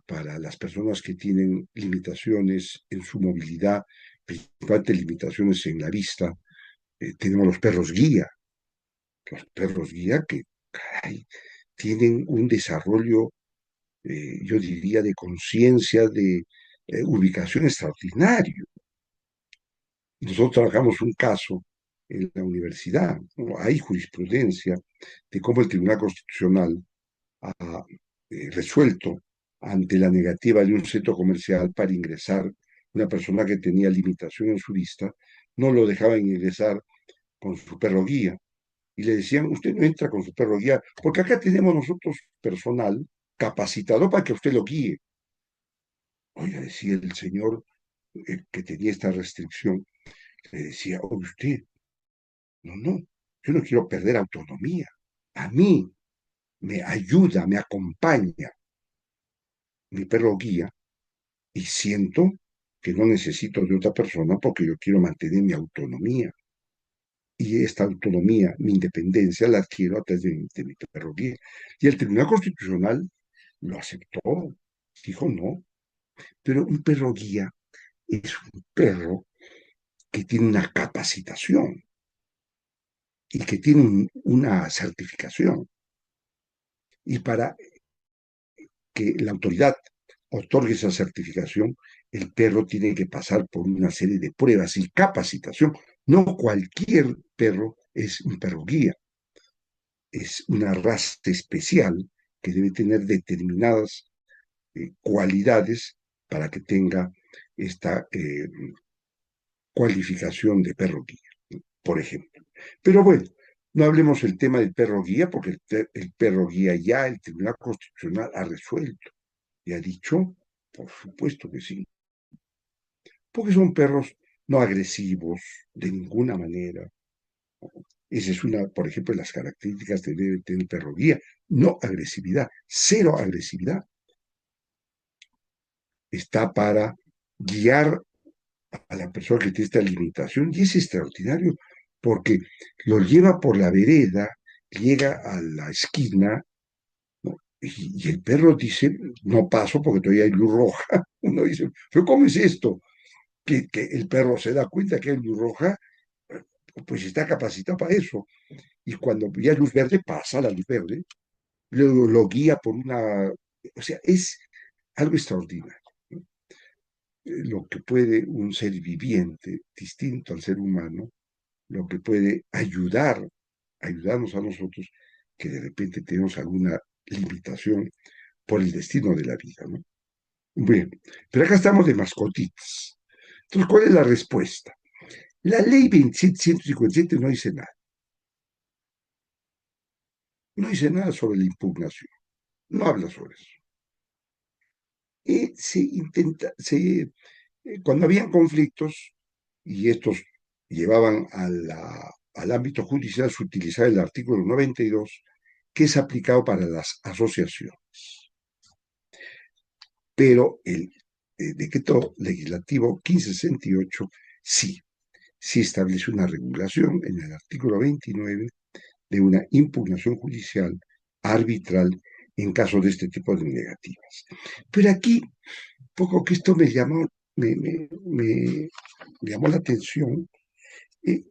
para las personas que tienen limitaciones en su movilidad, principalmente limitaciones en la vista, tenemos los perros guía que, caray, tienen un desarrollo, yo diría, de conciencia, de ubicación extraordinario. Y nosotros trabajamos un caso en la universidad, ¿no? Hay jurisprudencia de cómo el Tribunal Constitucional ha resuelto ante la negativa de un centro comercial para ingresar una persona que tenía limitación en su vista, no lo dejaban ingresar con su perro guía y le decían, usted no entra con su perro guía, porque acá tenemos nosotros personal capacitado para que usted lo guíe. Oiga, decía el señor que tenía esta restricción, le decía, oye, usted, no, no, yo no quiero perder autonomía. A mí me ayuda, me acompaña mi perro guía y siento que no necesito de otra persona porque yo quiero mantener mi autonomía. Y esta autonomía, mi independencia, la adquiero a través de mi perro guía. Y el Tribunal Constitucional lo aceptó, dijo no, pero un perro guía es un perro que tiene una capacitación y que tiene una certificación. Y para que la autoridad otorgue esa certificación, el perro tiene que pasar por una serie de pruebas y capacitación. No cualquier perro es un perro guía, es una raza especial que debe tener determinadas cualidades para que tenga esta cualificación de perro guía, por ejemplo. Pero bueno, no hablemos del tema del perro guía, porque el perro guía ya el Tribunal Constitucional ha resuelto y ha dicho, por supuesto que sí, porque son perros no agresivos de ninguna manera. Esa es una, por ejemplo, de las características que debe tener el perro guía. No agresividad, cero agresividad. Está para guiar a la persona que tiene esta limitación y es extraordinario porque lo lleva por la vereda, llega a la esquina, ¿no? Y el perro dice, no paso porque todavía hay luz roja. Uno dice, pero ¿cómo es esto? Que el perro se da cuenta que hay luz roja, pues está capacitado para eso. Y cuando ya hay luz verde, pasa la luz verde, lo guía por una... O sea, es algo extraordinario, ¿no? Lo que puede un ser viviente, distinto al ser humano, lo que puede ayudarnos a nosotros, que de repente tenemos alguna limitación por el destino de la vida, ¿no? Bien, pero acá estamos de mascotitas. Entonces, ¿cuál es la respuesta? La ley 27157 no dice nada. No dice nada sobre la impugnación. No habla sobre eso. Y se intenta, cuando habían conflictos y estos llevaban al ámbito judicial, se utilizaba el artículo 92 que es aplicado para las asociaciones. Pero el decreto legislativo 1568 sí establece una regulación en el artículo 29 de una impugnación judicial arbitral en caso de este tipo de negativas. Pero aquí, poco que esto me llamó la atención,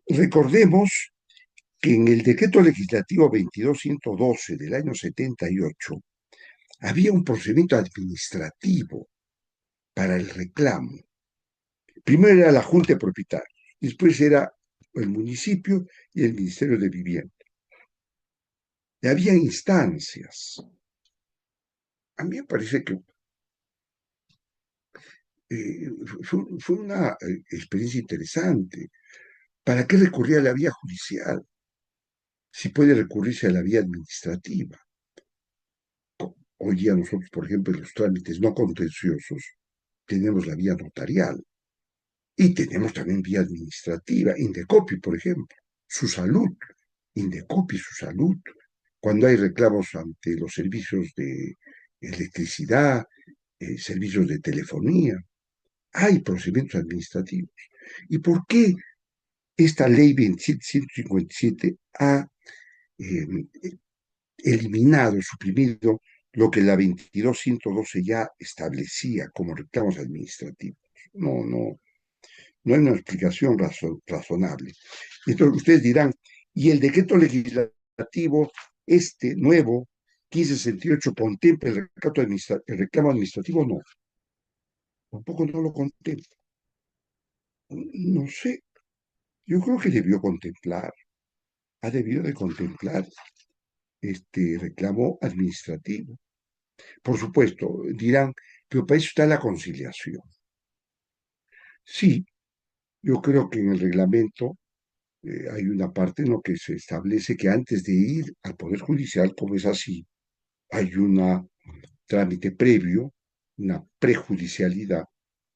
recordemos que en el decreto legislativo 2212 del año 78 había un procedimiento administrativo para el reclamo. Primero era la Junta de Propietarios, después era el municipio y el Ministerio de Vivienda. Y había instancias. A mí me parece que fue una experiencia interesante. ¿Para qué recurrir a la vía judicial si puede recurrirse a la vía administrativa? Hoy día nosotros, por ejemplo, en los trámites no contenciosos, tenemos la vía notarial y tenemos también vía administrativa, Indecopi, por ejemplo, su salud, Indecopi, su salud, cuando hay reclamos ante los servicios de electricidad, servicios de telefonía, hay procedimientos administrativos. ¿Y por qué esta ley 27157 ha eh, eliminado, suprimido lo que la 22112 ya establecía como reclamos administrativos? No hay una explicación razonable. Entonces ustedes dirán, ¿y el decreto legislativo, este nuevo, 1568, contempla el reclamo administrativo? No, tampoco no lo contempla. No sé, yo creo que ha debido de contemplar este reclamo administrativo. Por supuesto, dirán, pero para eso está la conciliación. Sí, yo creo que en el reglamento hay una parte en la que se establece que antes de ir al Poder Judicial, como es así, hay un trámite previo, una prejudicialidad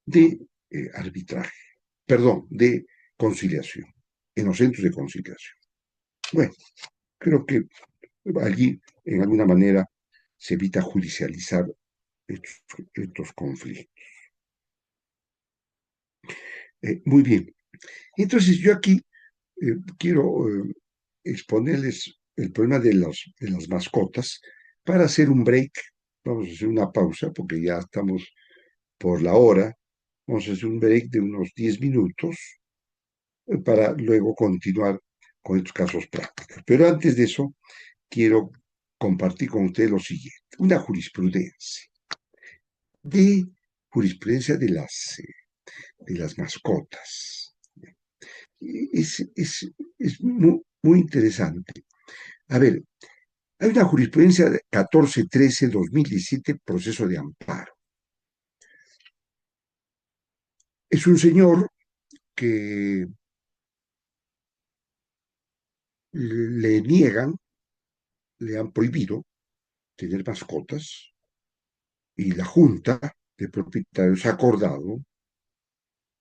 de arbitraje, perdón, de conciliación, en los centros de conciliación. Bueno, creo que allí, en alguna manera, se evita judicializar estos conflictos. Muy bien. Entonces, yo aquí quiero exponerles el problema de las mascotas para hacer un break. Vamos a hacer una pausa porque ya estamos por la hora. Vamos a hacer un break de unos 10 minutos para luego continuar con estos casos prácticos. Pero antes de eso, quiero compartir con ustedes lo siguiente, una de jurisprudencia de las mascotas. Es muy interesante. A ver, hay una jurisprudencia de 1413-2017, proceso de amparo. Es un señor que le niegan, le han prohibido tener mascotas y la Junta de Propietarios ha acordado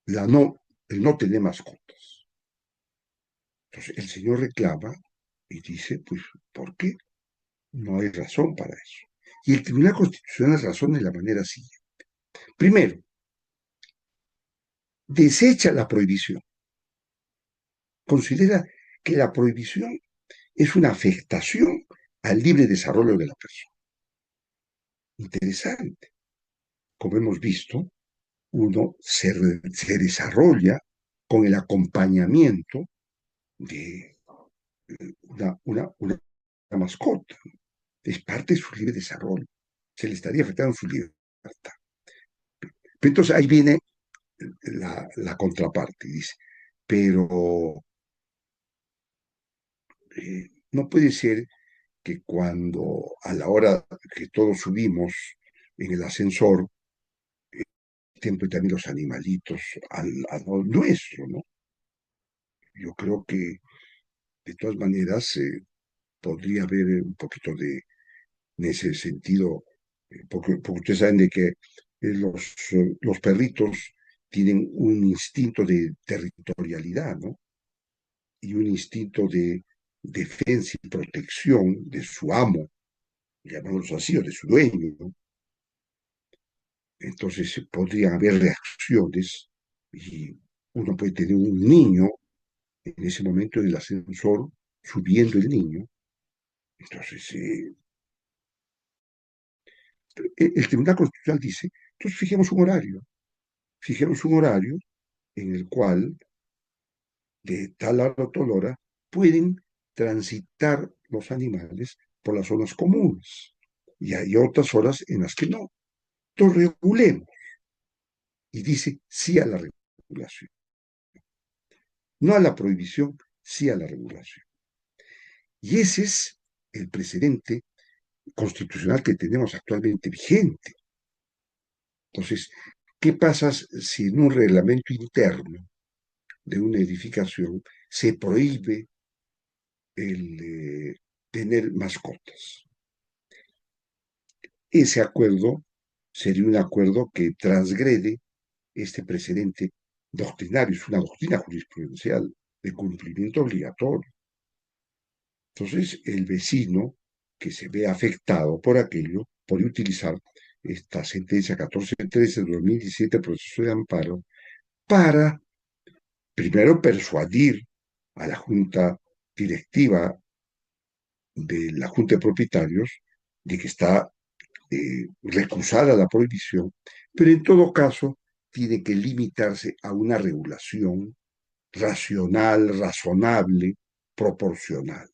el no tener mascotas. Entonces el señor reclama y dice, pues, ¿por qué? No hay razón para eso. Y el Tribunal Constitucional razona de la manera siguiente. Primero, desecha la prohibición. Considera que la prohibición es una afectación al libre desarrollo de la persona. Interesante. Como hemos visto, uno se desarrolla con el acompañamiento de una mascota. Es parte de su libre desarrollo. Se le estaría afectando su libertad. Entonces ahí viene la contraparte, dice, pero no puede ser que cuando a la hora que todos subimos en el ascensor, siempre también los animalitos al nuestro, ¿no? Yo creo que de todas maneras podría haber un poquito en ese sentido, porque ustedes saben de que los perritos tienen un instinto de territorialidad, ¿no? Y un instinto de defensa y protección de su amo, llamémoslo así, o de su dueño, ¿no? Entonces podrían haber reacciones y uno puede tener un niño en ese momento en el ascensor, subiendo el niño. Entonces, el Tribunal Constitucional dice, entonces fijemos un horario en el cual de tal hora a tal hora pueden transitar los animales por las zonas comunes. Y hay otras horas en las que no. Entonces regulemos. Y dice sí a la regulación. No a la prohibición, sí a la regulación. Y ese es el precedente constitucional que tenemos actualmente vigente. Entonces, ¿qué pasa si en un reglamento interno de una edificación se prohíbe el tener mascotas? Ese acuerdo sería un acuerdo que transgrede este precedente doctrinario, es una doctrina jurisprudencial de cumplimiento obligatorio. Entonces, el vecino que se ve afectado por aquello puede utilizar esta sentencia 1413 de 2017, proceso de amparo, para primero persuadir a la junta directiva de la junta de propietarios de que está recusada la prohibición, pero en todo caso tiene que limitarse a una regulación racional, razonable, proporcional.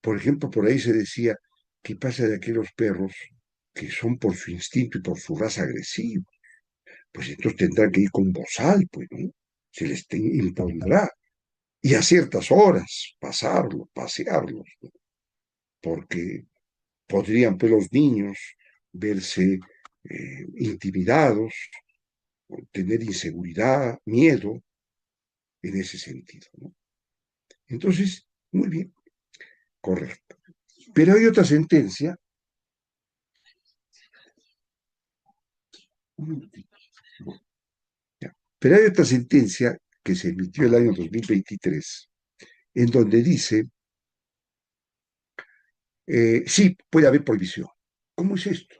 Por ejemplo, por ahí se decía, ¿qué pasa de aquellos perros que son por su instinto y por su raza agresivos? Pues entonces tendrán que ir con bozal, pues, ¿no? Se les impondrá. Y a ciertas horas, pasarlos, pasearlos, ¿no? Porque podrían, pues, los niños verse intimidados, tener inseguridad, miedo en ese sentido, ¿no? Entonces, muy bien, correcto. Pero hay otra sentencia, un minutito, ya. Pero hay otra sentencia que se emitió el año 2023, en donde dice, sí, puede haber prohibición. ¿Cómo es esto?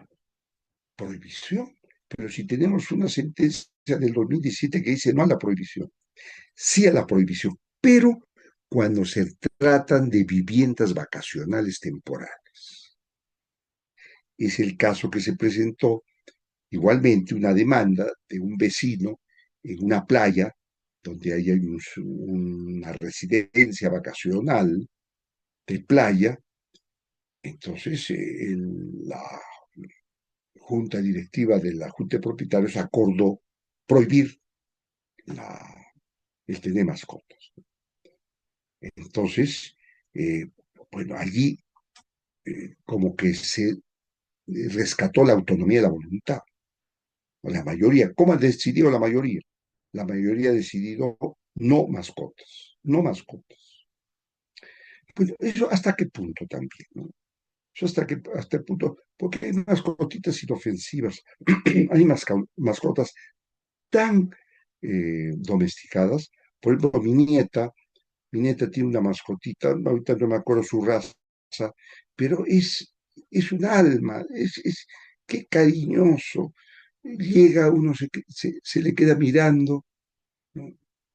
Prohibición. Pero si tenemos una sentencia del 2017 que dice no a la prohibición, sí a la prohibición, pero cuando se tratan de viviendas vacacionales temporales. Es el caso que se presentó igualmente una demanda de un vecino en una playa donde hay una residencia vacacional de playa. Entonces, la junta directiva de la junta de propietarios acordó prohibir la, el tener mascotas. Entonces, eh, bueno, allí como que se rescató la autonomía de la voluntad. La mayoría, ¿cómo ha decidido la mayoría? La mayoría ha decidido no mascotas, no mascotas. Pues eso hasta qué punto también, ¿no? Eso hasta el punto, porque hay mascotitas inofensivas, hay mascotas tan domesticadas. Por ejemplo, mi nieta tiene una mascotita, ahorita no me acuerdo su raza, pero es un alma, qué cariñoso. Llega uno, se le queda mirando, ¿no?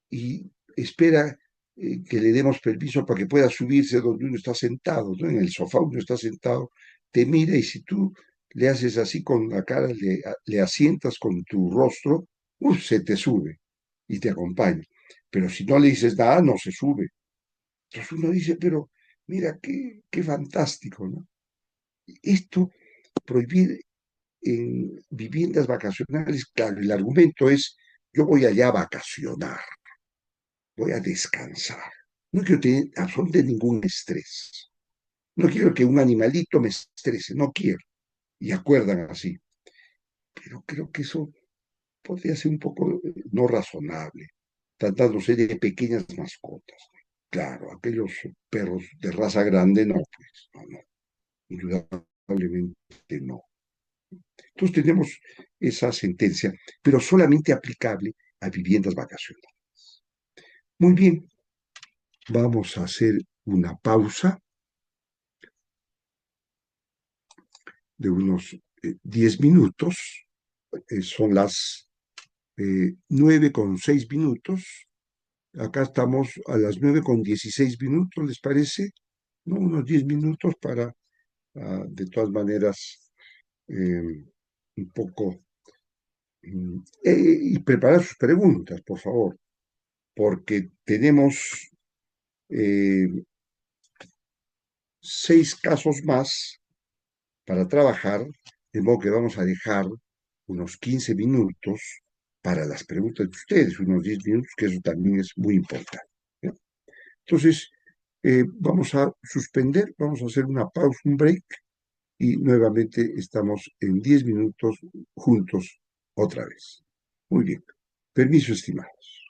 Y espera que le demos permiso para que pueda subirse donde uno está sentado, ¿no? En el sofá uno está sentado, te mira y si tú le haces así con la cara, le asientas con tu rostro, se te sube y te acompaña. Pero si no le dices nada, no se sube. Entonces uno dice, pero mira, qué fantástico, ¿no? Esto, prohibir en viviendas vacacionales, claro, el argumento es, yo voy allá a vacacionar, voy a descansar. No quiero tener absolutamente ningún estrés. No quiero que un animalito me estrese, no quiero. Y acuerdan así. Pero creo que eso podría ser un poco no razonable, tratándose de pequeñas mascotas. Claro, aquellos perros de raza grande, no, pues, no, no, indudablemente no. Entonces tenemos esa sentencia, pero solamente aplicable a viviendas vacacionales. Muy bien, Vamos a hacer una pausa de unos 10 minutos. Son las 9:06. Acá estamos a las 9:16, ¿les parece? ¿No? Unos 10 minutos para, de todas maneras, un poco, y preparar sus preguntas, por favor, porque tenemos eh, 6 casos más para trabajar, de modo que vamos a dejar unos 15 minutos para las preguntas de ustedes, unos 10 minutos, que eso también es muy importante. ¿Ya? Entonces, vamos a suspender, vamos a hacer una pausa, un break, y nuevamente estamos en 10 minutos juntos otra vez. Muy bien. Permiso, estimados.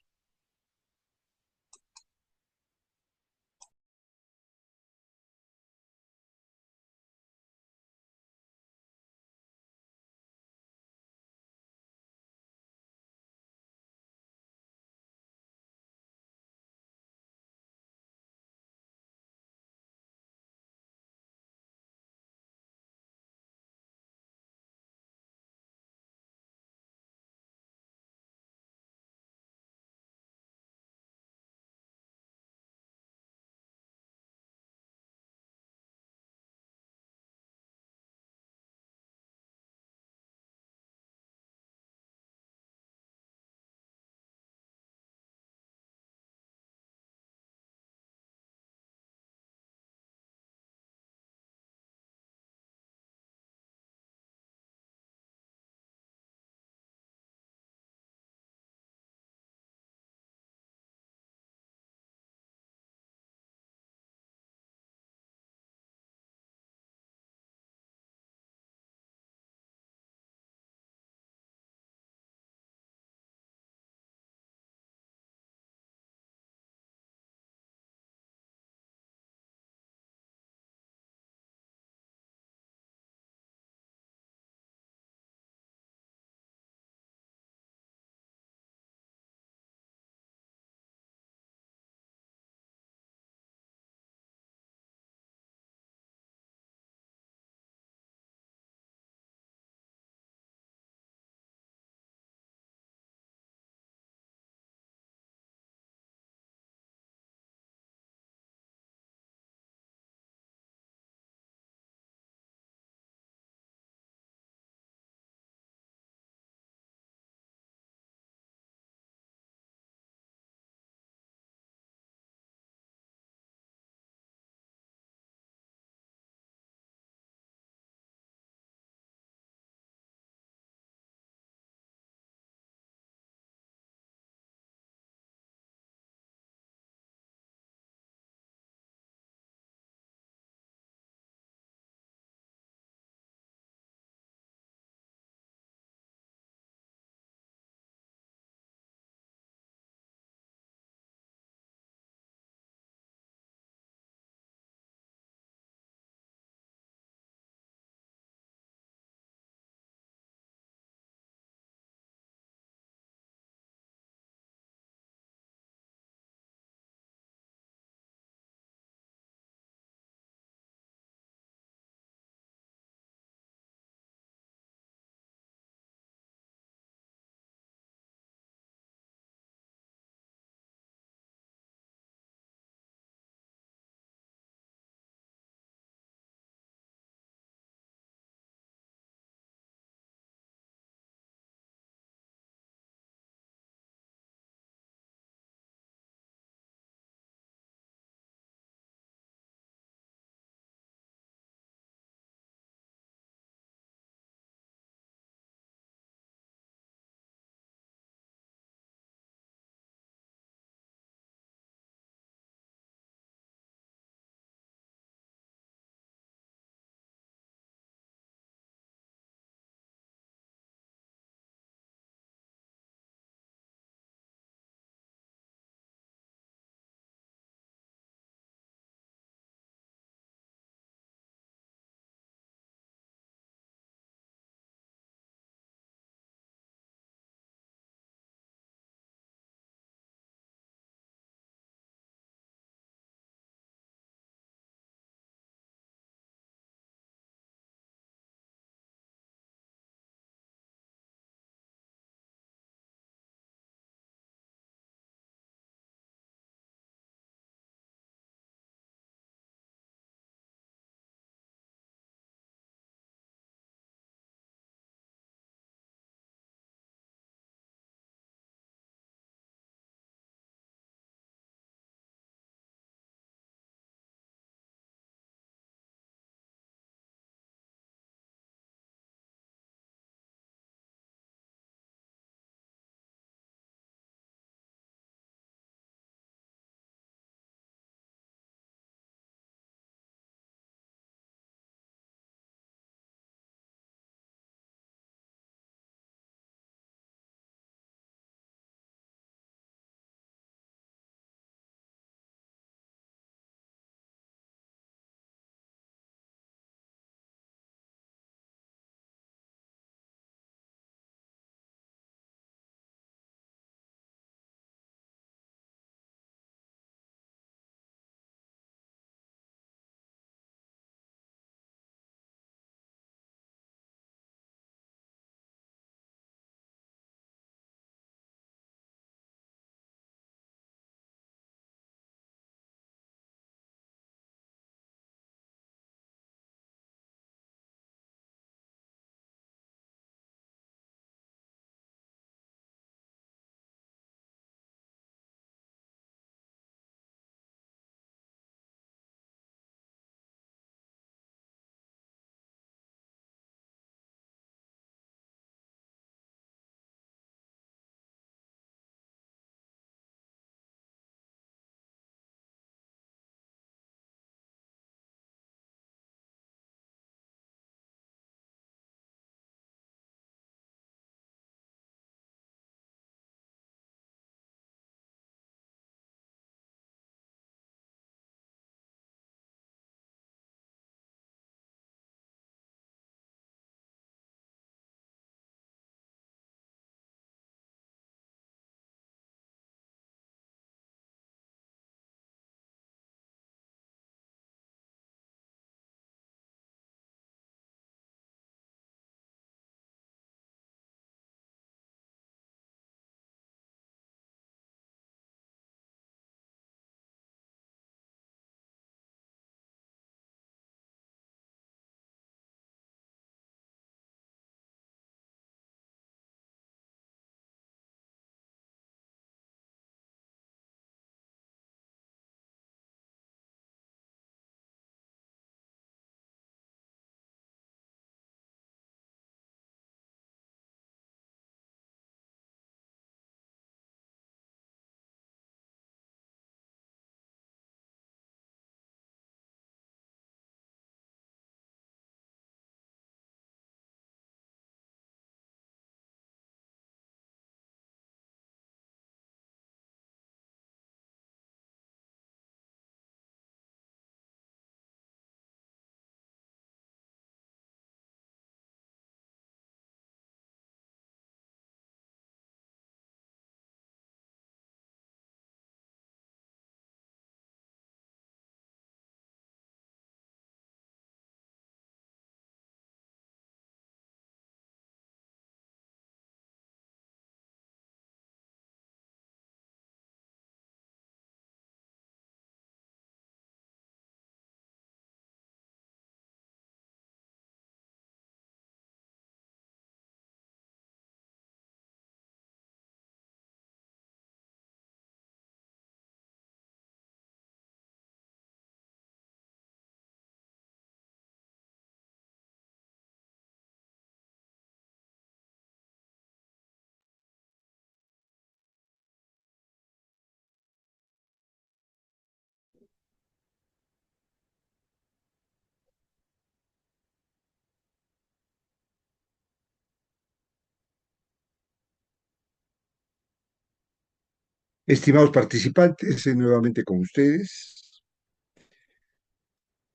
Estimados participantes, nuevamente con ustedes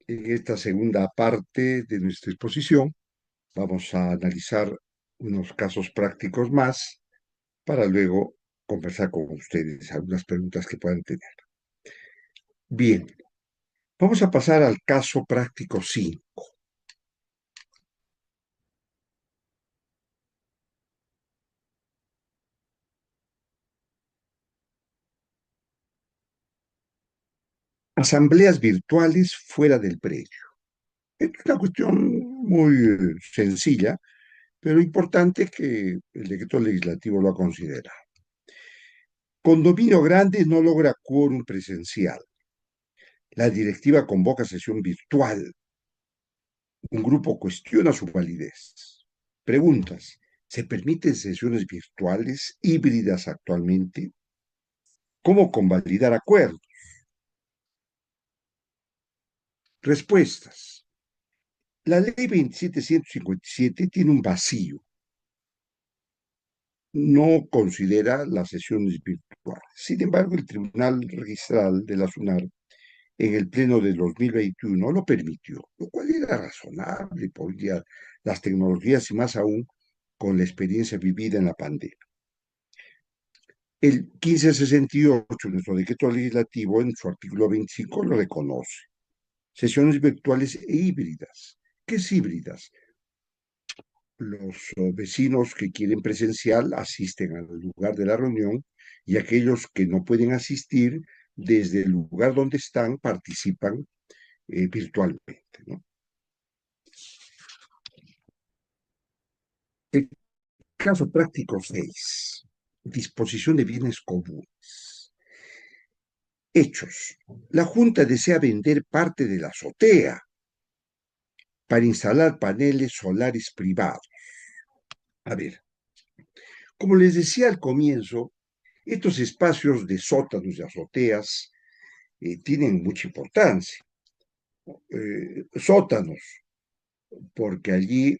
en esta segunda parte de nuestra exposición. Vamos a analizar unos casos prácticos más para luego conversar con ustedes algunas preguntas que puedan tener. Bien, vamos a pasar al caso práctico 5. Asambleas virtuales fuera del predio. Es una cuestión muy sencilla, pero importante que el decreto legislativo lo ha considerado. Condominio grande no logra quórum presencial. La directiva convoca sesión virtual. Un grupo cuestiona su validez. Preguntas. ¿Se permiten sesiones virtuales híbridas actualmente? ¿Cómo convalidar acuerdos? Respuestas. La ley 27757 tiene un vacío. No considera las sesiones virtuales. Sin embargo, el Tribunal Registral de la SUNAR en el pleno de 2021 lo permitió, lo cual era razonable por ya las tecnologías y más aún con la experiencia vivida en la pandemia. El 1568, nuestro decreto legislativo, en su artículo 25, lo reconoce. Sesiones virtuales e híbridas. ¿Qué es híbridas? Los vecinos que quieren presencial asisten al lugar de la reunión y aquellos que no pueden asistir desde el lugar donde están participan virtualmente, ¿no? El caso práctico 6. Disposición de bienes comunes. Hechos. La Junta desea vender parte de la azotea para instalar paneles solares privados. A ver, como les decía al comienzo, estos espacios de sótanos y azoteas tienen mucha importancia. Sótanos, porque allí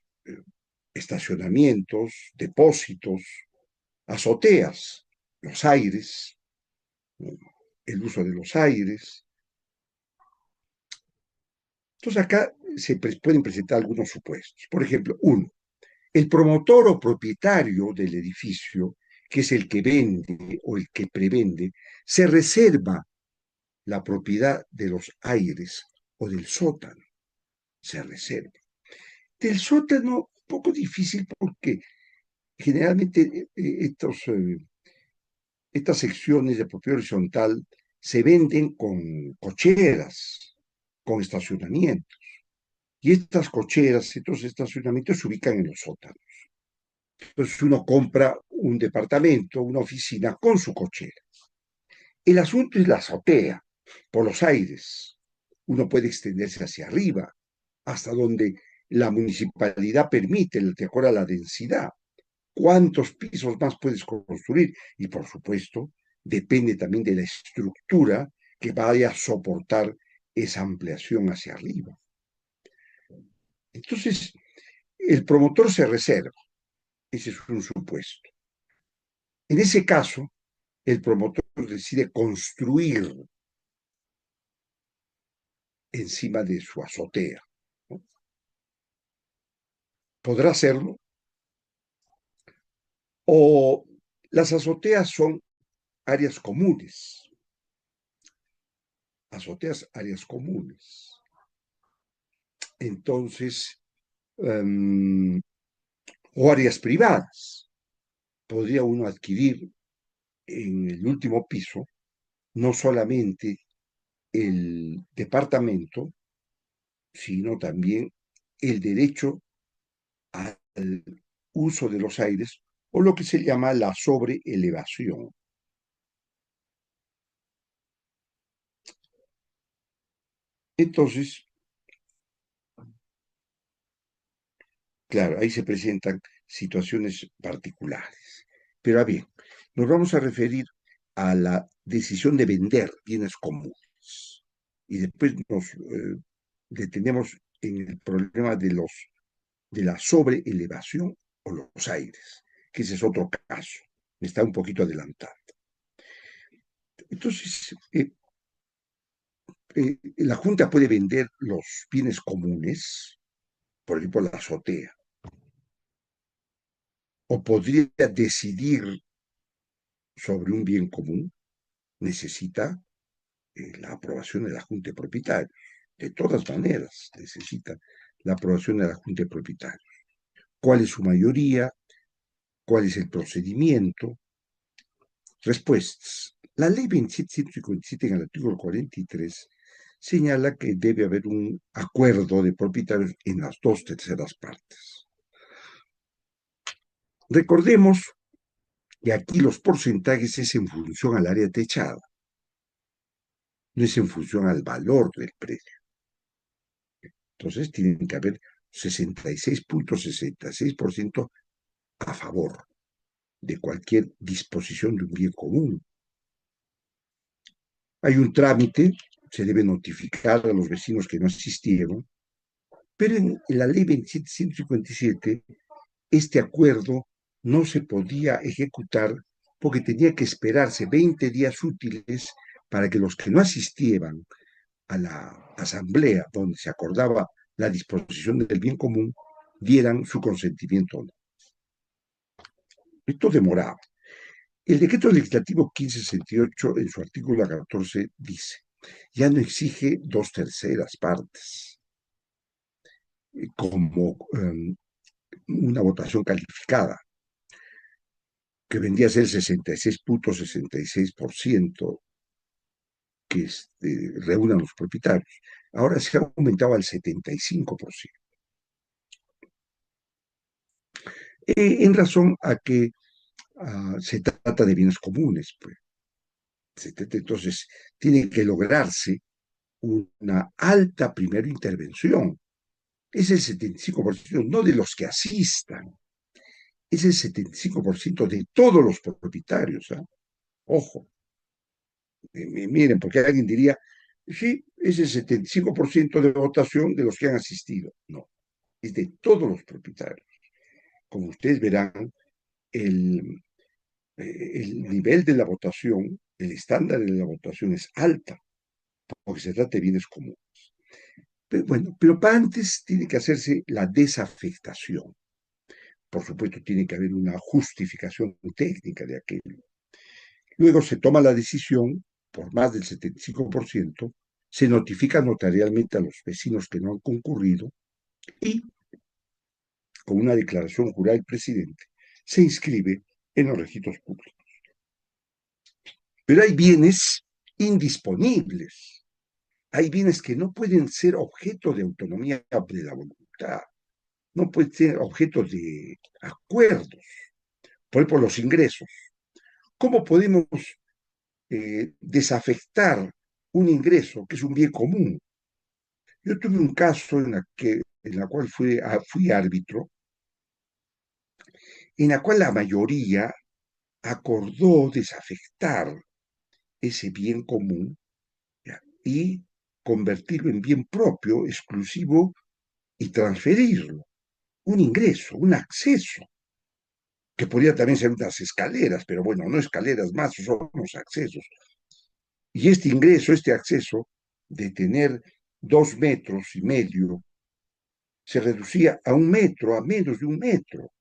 estacionamientos, depósitos, azoteas, los aires, el uso de los aires. Entonces acá pueden presentar algunos supuestos. Por ejemplo, uno, el promotor o propietario del edificio, que es el que vende o el que prevende, se reserva la propiedad de los aires o del sótano. Se reserva. Del sótano, un poco difícil porque generalmente estas secciones de propiedad horizontal se venden con cocheras, con estacionamientos. Y estas cocheras, estos estacionamientos se ubican en los sótanos. Entonces uno compra un departamento, una oficina con su cochera. El asunto es la azotea, por los aires. Uno puede extenderse hacia arriba, hasta donde la municipalidad permite, de acuerdo a la densidad. ¿Cuántos pisos más puedes construir? Y por supuesto, depende también de la estructura que vaya a soportar esa ampliación hacia arriba. Entonces, el promotor se reserva. Ese es un supuesto. En ese caso, el promotor decide construir encima de su azotea, ¿no? ¿Podrá hacerlo? O las azoteas son áreas comunes. Azoteas, áreas comunes. Entonces, o áreas privadas. Podría uno adquirir en el último piso no solamente el departamento, sino también el derecho al uso de los aires o lo que se llama la sobreelevación. Entonces, claro, ahí se presentan situaciones particulares. Pero bien, nos vamos a referir a la decisión de vender bienes comunes. Y después nos detenemos en el problema de la sobreelevación o los aires, que ese es otro caso. Me está un poquito adelantando. Entonces, la Junta puede vender los bienes comunes, por ejemplo, la azotea, o podría decidir sobre un bien común, necesita la aprobación de la Junta de Propietarios. De todas maneras, necesita la aprobación de la Junta de Propietarios. ¿Cuál es su mayoría? ¿Cuál es el procedimiento? Respuestas. La ley 2757 en el artículo 43 señala que debe haber un acuerdo de propietarios en las dos terceras partes. Recordemos que aquí los porcentajes es en función al área techada, no es en función al valor del predio. Entonces tienen que haber 66.66% a favor de cualquier disposición de un bien común. Hay un trámite, se debe notificar a los vecinos que no asistieron, pero en la ley 2757 este acuerdo no se podía ejecutar porque tenía que esperarse 20 días útiles para que los que no asistieran a la asamblea donde se acordaba la disposición del bien común dieran su consentimiento o no. Esto demoraba. El decreto legislativo 1568 en su artículo 14 dice, ya no exige dos terceras partes como una votación calificada, que vendría a ser el 66.66% que reúnan los propietarios. Ahora se ha aumentado al 75%. En razón a que se trata de bienes comunes. Pues. Entonces, tiene que lograrse una alta primera intervención. Es el 75%, no de los que asistan, es el 75% de todos los propietarios. ¿Eh? Ojo, miren, porque alguien diría, sí, es el 75% de votación de los que han asistido. No, es de todos los propietarios. Como ustedes verán, el, el nivel de la votación, el estándar de la votación es alta, porque se trata de bienes comunes. Pero, bueno, pero para antes tiene que hacerse la desafectación. Por supuesto, tiene que haber una justificación técnica de aquello. Luego se toma la decisión, por más del 75%, se notifica notarialmente a los vecinos que no han concurrido y, con una declaración jurada del presidente, se inscribe en los registros públicos. Pero hay bienes indisponibles, hay bienes que no pueden ser objeto de autonomía de la voluntad, no pueden ser objeto de acuerdos. Por ejemplo, los ingresos. ¿Cómo podemos desafectar un ingreso que es un bien común? Yo tuve un caso en la cual fui árbitro, en la cual la mayoría acordó desafectar ese bien común, ¿ya? Y convertirlo en bien propio, exclusivo, y transferirlo. Un ingreso, un acceso, que podría también ser unas escaleras, pero bueno, no escaleras más, son unos accesos. Y este ingreso, este acceso de tener 2,5 metros se reducía a 1 metro, a menos de 1 metro.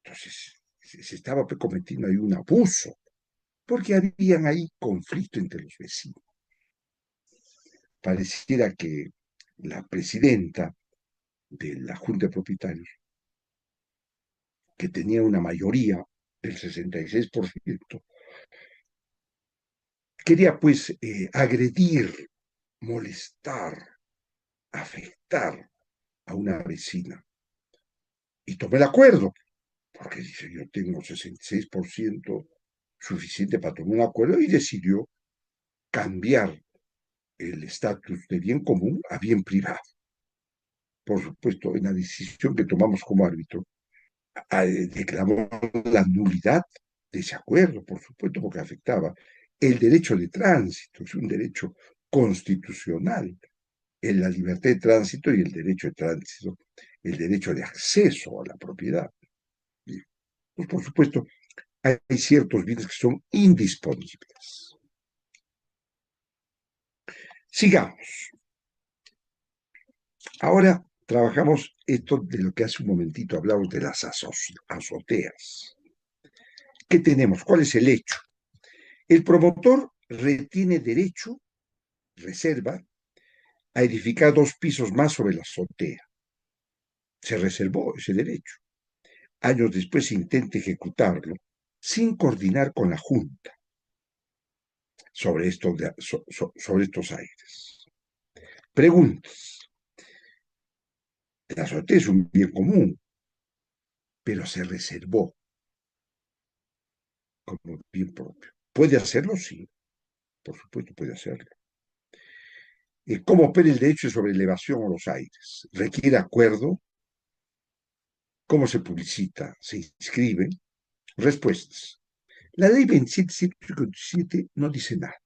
Entonces, se estaba cometiendo ahí un abuso, porque habían ahí conflicto entre los vecinos. Pareciera que la presidenta de la Junta de Propietarios, que tenía una mayoría del 66%, quería pues agredir, molestar, afectar a una vecina. Y tomé el acuerdo, porque dice, yo tengo 66% suficiente para tomar un acuerdo, y decidió cambiar el estatus de bien común a bien privado. Por supuesto, en la decisión que tomamos como árbitro, declaramos la nulidad de ese acuerdo, por supuesto, porque afectaba el derecho de tránsito, es un derecho constitucional, en la libertad de tránsito y el derecho de tránsito, el derecho de acceso a la propiedad. Pues, por supuesto, hay ciertos bienes que son indisponibles. Sigamos. Ahora trabajamos esto de lo que hace un momentito hablamos de las azoteas. ¿Qué tenemos? ¿Cuál es el hecho? El promotor retiene derecho, reserva, a edificar 2 pisos más sobre la azotea. Se reservó ese derecho. Años después se intenta ejecutarlo sin coordinar con la Junta sobre estos aires. Preguntas. La azotea es un bien común, pero se reservó como bien propio. ¿Puede hacerlo? Sí, por supuesto puede hacerlo. ¿Cómo opera el derecho de elevación a los aires? ¿Requiere acuerdo? ¿Cómo se publicita? ¿Se inscribe? Respuestas. La ley 27.157 no dice nada,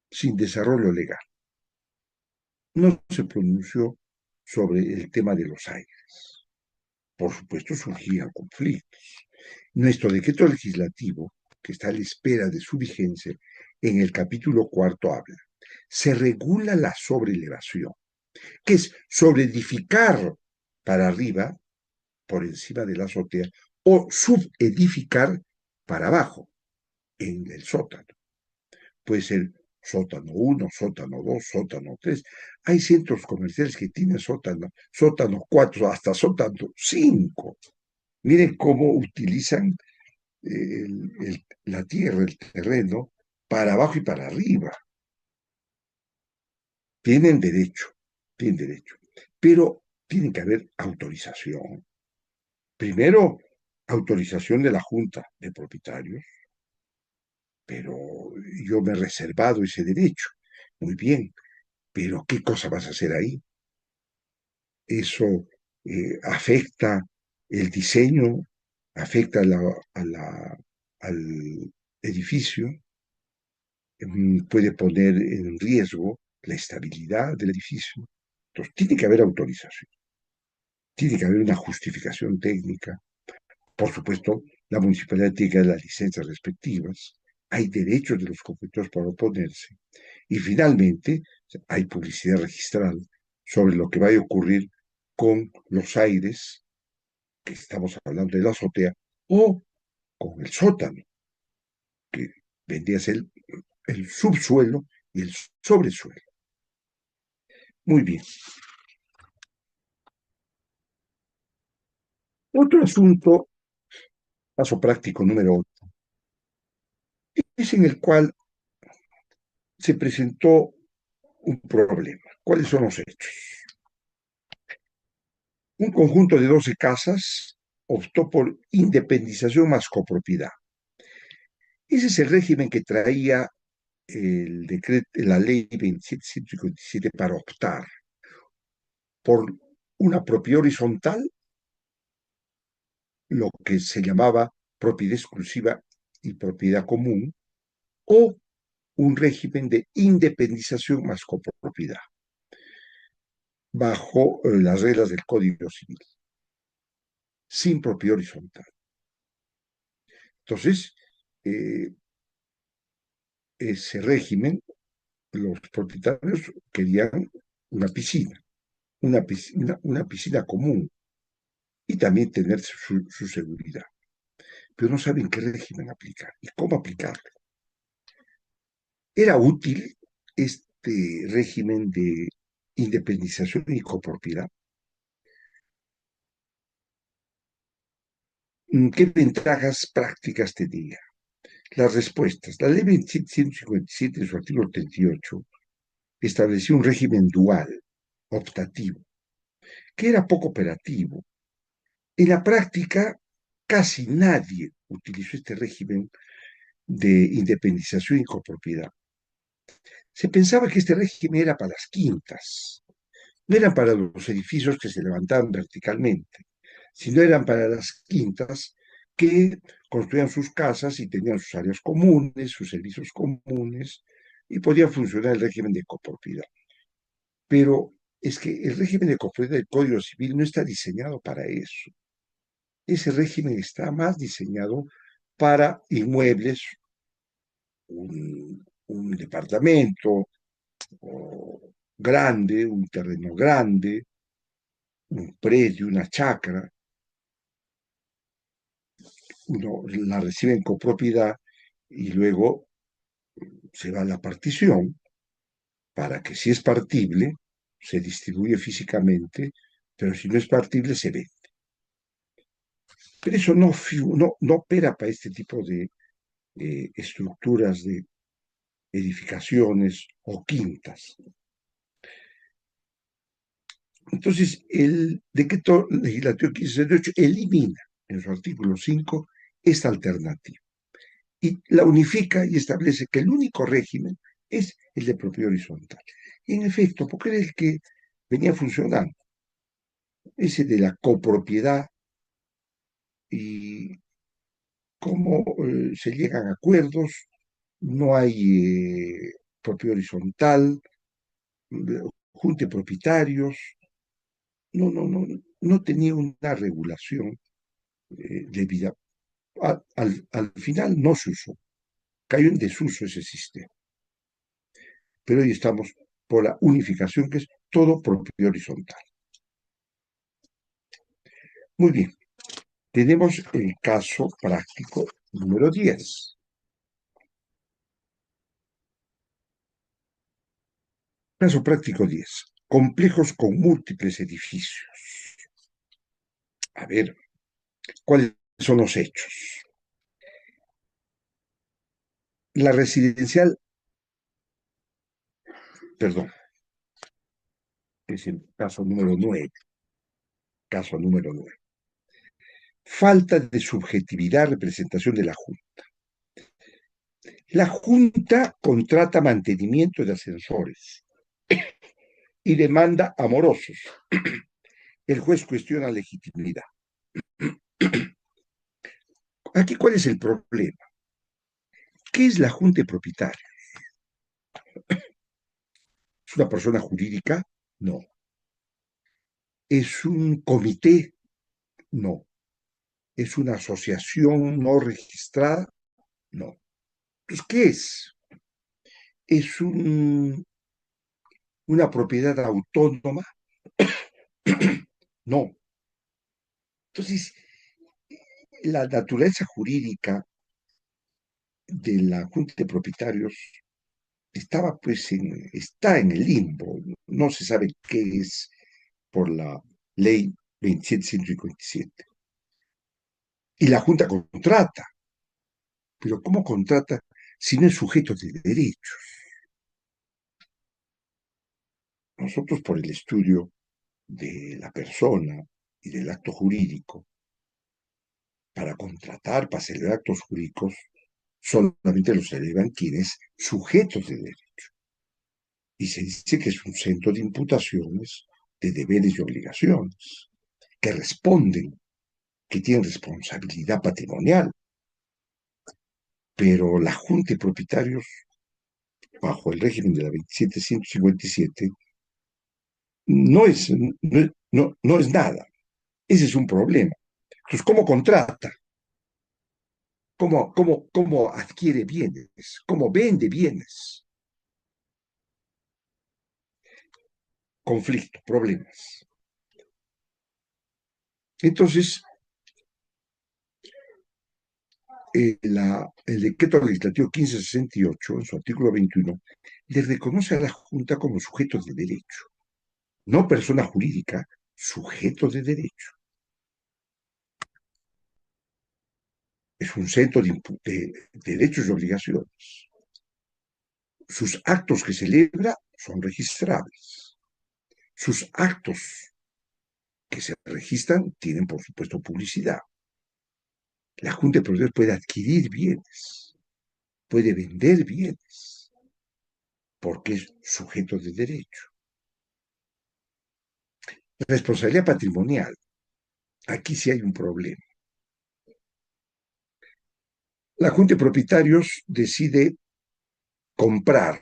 sin desarrollo legal. No se pronunció sobre el tema de los aires. Por supuesto, surgían conflictos. Nuestro decreto legislativo, que está a la espera de su vigencia, en el capítulo cuarto habla. Se regula la sobreelevación, que es sobreedificar para arriba, por encima de la azotea, o subedificar para abajo, en el sótano. Puede ser sótano 1, sótano 2, sótano 3. Hay centros comerciales que tienen sótano 4, hasta sótano 5. Miren cómo utilizan la tierra, el terreno, para abajo y para arriba. Tienen derecho, tienen derecho. Pero tiene que haber autorización. Primero, autorización de la Junta de Propietarios, pero yo me he reservado ese derecho. Muy bien, pero ¿qué cosa vas a hacer ahí? Eso afecta el diseño, afecta al edificio, puede poner en riesgo la estabilidad del edificio. Entonces, tiene que haber autorización, tiene que haber una justificación técnica. Por supuesto, la municipalidad tiene que dar las licencias respectivas. Hay derechos de los competidores para oponerse. Y finalmente, hay publicidad registrada sobre lo que vaya a ocurrir con los aires, que estamos hablando de la azotea, o con el sótano, que vendría a ser el subsuelo y el sobresuelo. Muy bien. Otro asunto, paso práctico número 8, es en el cual se presentó un problema. ¿Cuáles son los hechos? Un conjunto de 12 casas optó por independización más copropiedad. Ese es el régimen que traía el decreto, la ley 2757 para optar por una propiedad horizontal, lo que se llamaba propiedad exclusiva y propiedad común, o un régimen de independización más copropiedad, bajo las reglas del Código Civil, sin propiedad horizontal. Entonces, ese régimen, los propietarios querían una piscina, una piscina común y también tener su seguridad. Pero no saben qué régimen aplicar y cómo aplicarlo. ¿Era útil este régimen de independización y copropiedad? ¿Qué ventajas prácticas tenía? Las respuestas. La ley 2757, en su artículo 38, estableció un régimen dual, optativo, que era poco operativo. En la práctica, casi nadie utilizó este régimen de independización y copropiedad. Se pensaba que este régimen era para las quintas, no eran para los edificios que se levantaban verticalmente, sino eran para las quintas que construían sus casas y tenían sus áreas comunes, sus servicios comunes, y podía funcionar el régimen de copropiedad. Pero es que el régimen de copropiedad del Código Civil no está diseñado para eso. Ese régimen está más diseñado para inmuebles, un departamento, grande, un terreno grande, un predio, una chacra, uno la recibe en copropiedad y luego se va a la partición para que si es partible, se distribuye físicamente, pero si no es partible, se vende. Pero eso no opera para este tipo de estructuras de edificaciones o quintas. Entonces, el decreto legislativo 1568 elimina en su artículo 5 esta alternativa y la unifica y establece que el único régimen es el de propiedad horizontal. Y en efecto, porque era el que venía funcionando, ese de la copropiedad y cómo se llegan a acuerdos, no hay propiedad horizontal, junte propietarios, no tenía una regulación debida. Al final no se usó, cayó en desuso ese sistema, pero hoy estamos por la unificación que es todo propiedad horizontal. Muy bien, tenemos el caso práctico número 10. Caso práctico 10. Complejos con múltiples edificios. A ver, ¿cuáles son los hechos? La residencial, perdón, es el caso número 9. Caso número 9. Falta de subjetividad, representación de la Junta. La Junta contrata mantenimiento de ascensores y demanda a morosos. El juez cuestiona legitimidad. Aquí, ¿cuál es el problema? ¿Qué es la Junta de Propietarios? ¿Es una persona jurídica? No. ¿Es un comité? No. ¿Es una asociación no registrada? No. Entonces, ¿qué es? ¿Es una propiedad autónoma? No. Entonces, la naturaleza jurídica de la Junta de Propietarios está en el limbo, no se sabe qué es por la ley 27157. Y la Junta contrata, pero ¿cómo contrata si no es sujeto de derechos? Nosotros por el estudio de la persona y del acto jurídico, para contratar, para celebrar actos jurídicos, solamente los celebran quienes sujetos de derecho. Y se dice que es un centro de imputaciones, de deberes y obligaciones, que responden, que tienen responsabilidad patrimonial. Pero la Junta de Propietarios, bajo el régimen de la 27157, no es nada. Ese es un problema. Entonces, ¿cómo contrata? ¿Cómo adquiere bienes? ¿Cómo vende bienes? Conflicto, problemas. Entonces, el decreto legislativo 1568, en su artículo 21, le reconoce a la Junta como sujeto de derecho, no persona jurídica, sujeto de derecho. Es un centro de derechos y obligaciones. Sus actos que celebra son registrables. Sus actos que se registran tienen, por supuesto, publicidad. La Junta de Propietarios puede adquirir bienes, puede vender bienes, porque es sujeto de derecho. Responsabilidad patrimonial. Aquí sí hay un problema. La Junta de Propietarios decide comprar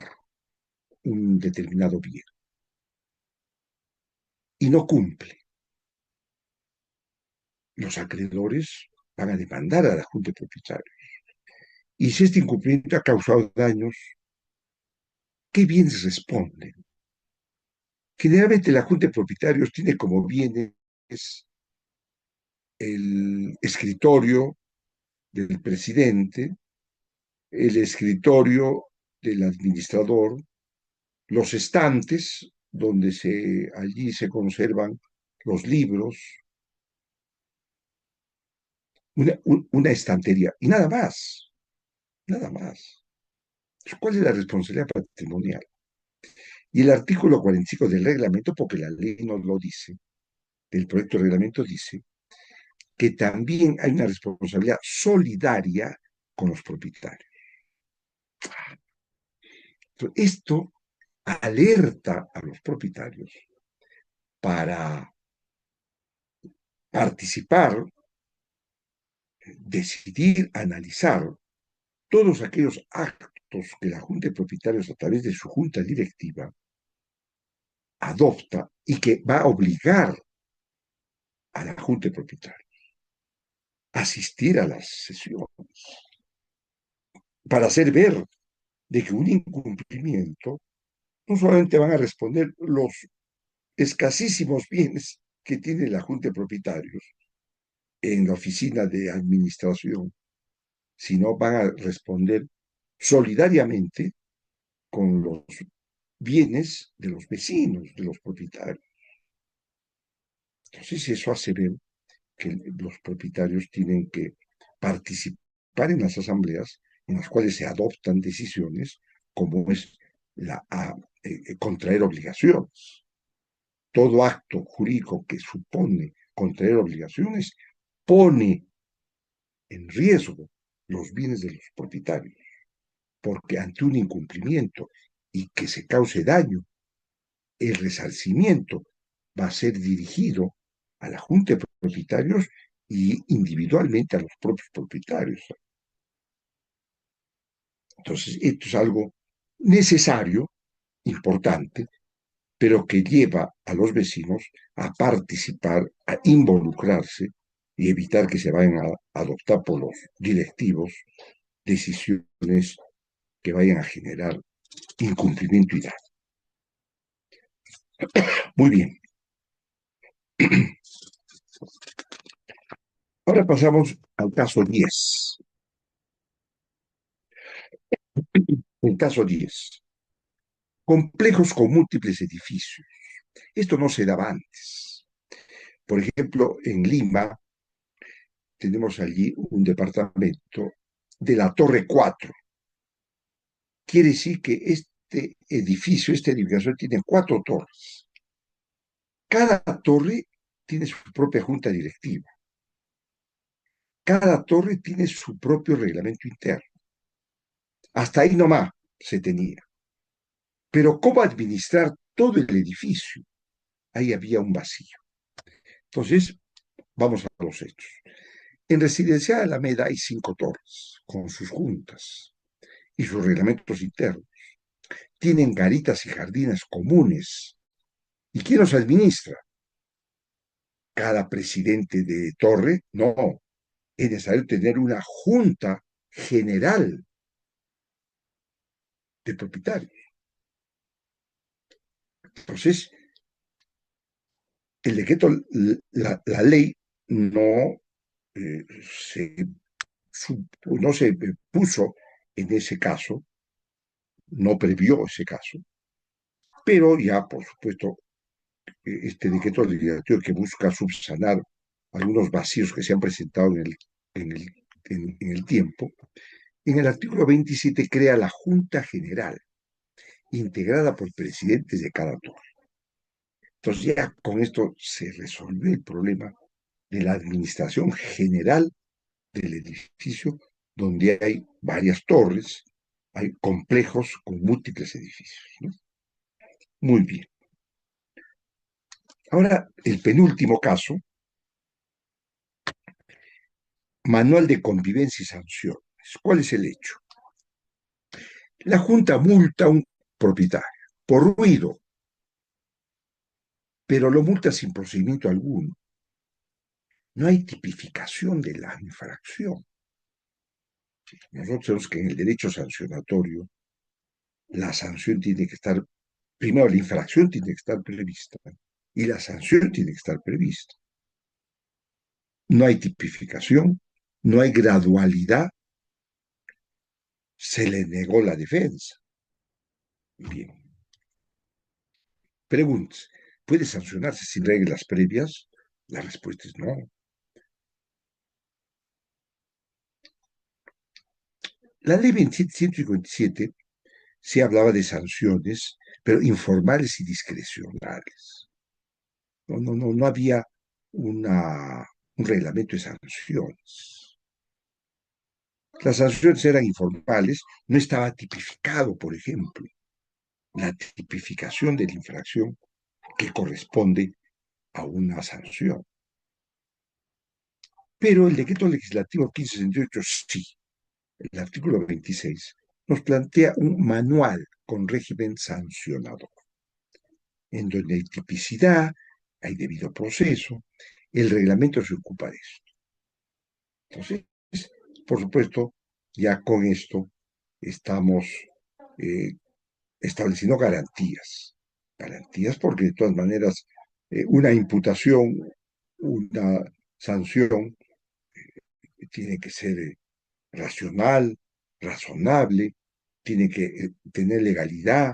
un determinado bien y no cumple. Los acreedores van a demandar a la Junta de Propietarios. Y si este incumplimiento ha causado daños, ¿Qué bienes responden? Generalmente la Junta de Propietarios tiene como bienes el escritorio del presidente, el escritorio del administrador, los estantes donde allí se conservan los libros, una estantería y nada más, nada más. ¿Cuál es la responsabilidad patrimonial? Y el artículo 45 del reglamento, porque la ley nos lo dice, del proyecto de reglamento dice que también hay una responsabilidad solidaria con los propietarios. Entonces, esto alerta a los propietarios para participar, decidir, analizar todos aquellos actos que la Junta de Propietarios, a través de su Junta Directiva, adopta y que va a obligar a la Junta de Propietarios a asistir a las sesiones para hacer ver de que un incumplimiento no solamente van a responder los escasísimos bienes que tiene la Junta de Propietarios en la oficina de administración, sino van a responder solidariamente con los bienes de los vecinos, de los propietarios. Entonces, eso hace ver que los propietarios tienen que participar en las asambleas en las cuales se adoptan decisiones, como es contraer obligaciones. Todo acto jurídico que supone contraer obligaciones pone en riesgo los bienes de los propietarios, porque ante un incumplimiento y que se cause daño, el resarcimiento va a ser dirigido a la Junta de Propietarios y individualmente a los propios propietarios. Entonces, esto es algo necesario, importante, pero que lleva a los vecinos a participar, a involucrarse y evitar que se vayan a adoptar por los directivos decisiones que vayan a generar incumplimiento y daño. Muy bien. Ahora pasamos al caso 10. El caso 10. Complejos con múltiples edificios. Esto no se daba antes. Por ejemplo, en Lima tenemos allí un departamento de la Torre 4. Quiere decir que este edificio, esta edificación tiene 4 torres. Cada torre tiene su propia junta directiva. Cada torre tiene su propio reglamento interno. Hasta ahí nomás se tenía. Pero ¿cómo administrar todo el edificio? Ahí había un vacío. Entonces, vamos a los hechos. En Residencial Alameda hay 5 torres, con sus juntas y sus reglamentos internos. Tienen garitas y jardines comunes. ¿Y quién los administra? Cada presidente de torre. No, es necesario tener una junta general de propietarios. Entonces, el decreto, la ley no, se, no se puso en ese caso, no previó ese caso, pero ya, por supuesto, este decreto legislativo que busca subsanar algunos vacíos que se han presentado en el, en el tiempo, en el artículo 27 crea la Junta General, integrada por presidentes de cada torre. Entonces ya con esto se resolvió el problema de la administración general del edificio, donde hay varias torres, hay complejos con múltiples edificios, ¿no? Muy bien. Ahora, el penúltimo caso, manual de convivencia y sanciones. ¿Cuál es el hecho? La Junta multa a un propietario por ruido, pero lo multa sin procedimiento alguno. No hay tipificación de la infracción. Nosotros tenemos que en el derecho sancionatorio la sanción tiene que estar, primero la infracción tiene que estar prevista y la sanción tiene que estar prevista. No hay tipificación, no hay gradualidad, se le negó la defensa. Bien, preguntas. ¿Puede sancionarse sin reglas previas? La respuesta es no. La ley 2757 se hablaba de sanciones, pero informales y discrecionales. No había un reglamento de sanciones. Las sanciones eran informales, no estaba tipificado, por ejemplo, la tipificación de la infracción que corresponde a una sanción. Pero el decreto legislativo 1568 sí, el artículo 26, nos plantea un manual con régimen sancionador, en donde hay tipicidad, hay debido proceso, el reglamento se ocupa de eso. Entonces, por supuesto, ya con esto estamos eh, estableciendo garantías. Garantías porque de todas maneras una imputación, una sanción tiene que ser racional, razonable, tiene que tener legalidad,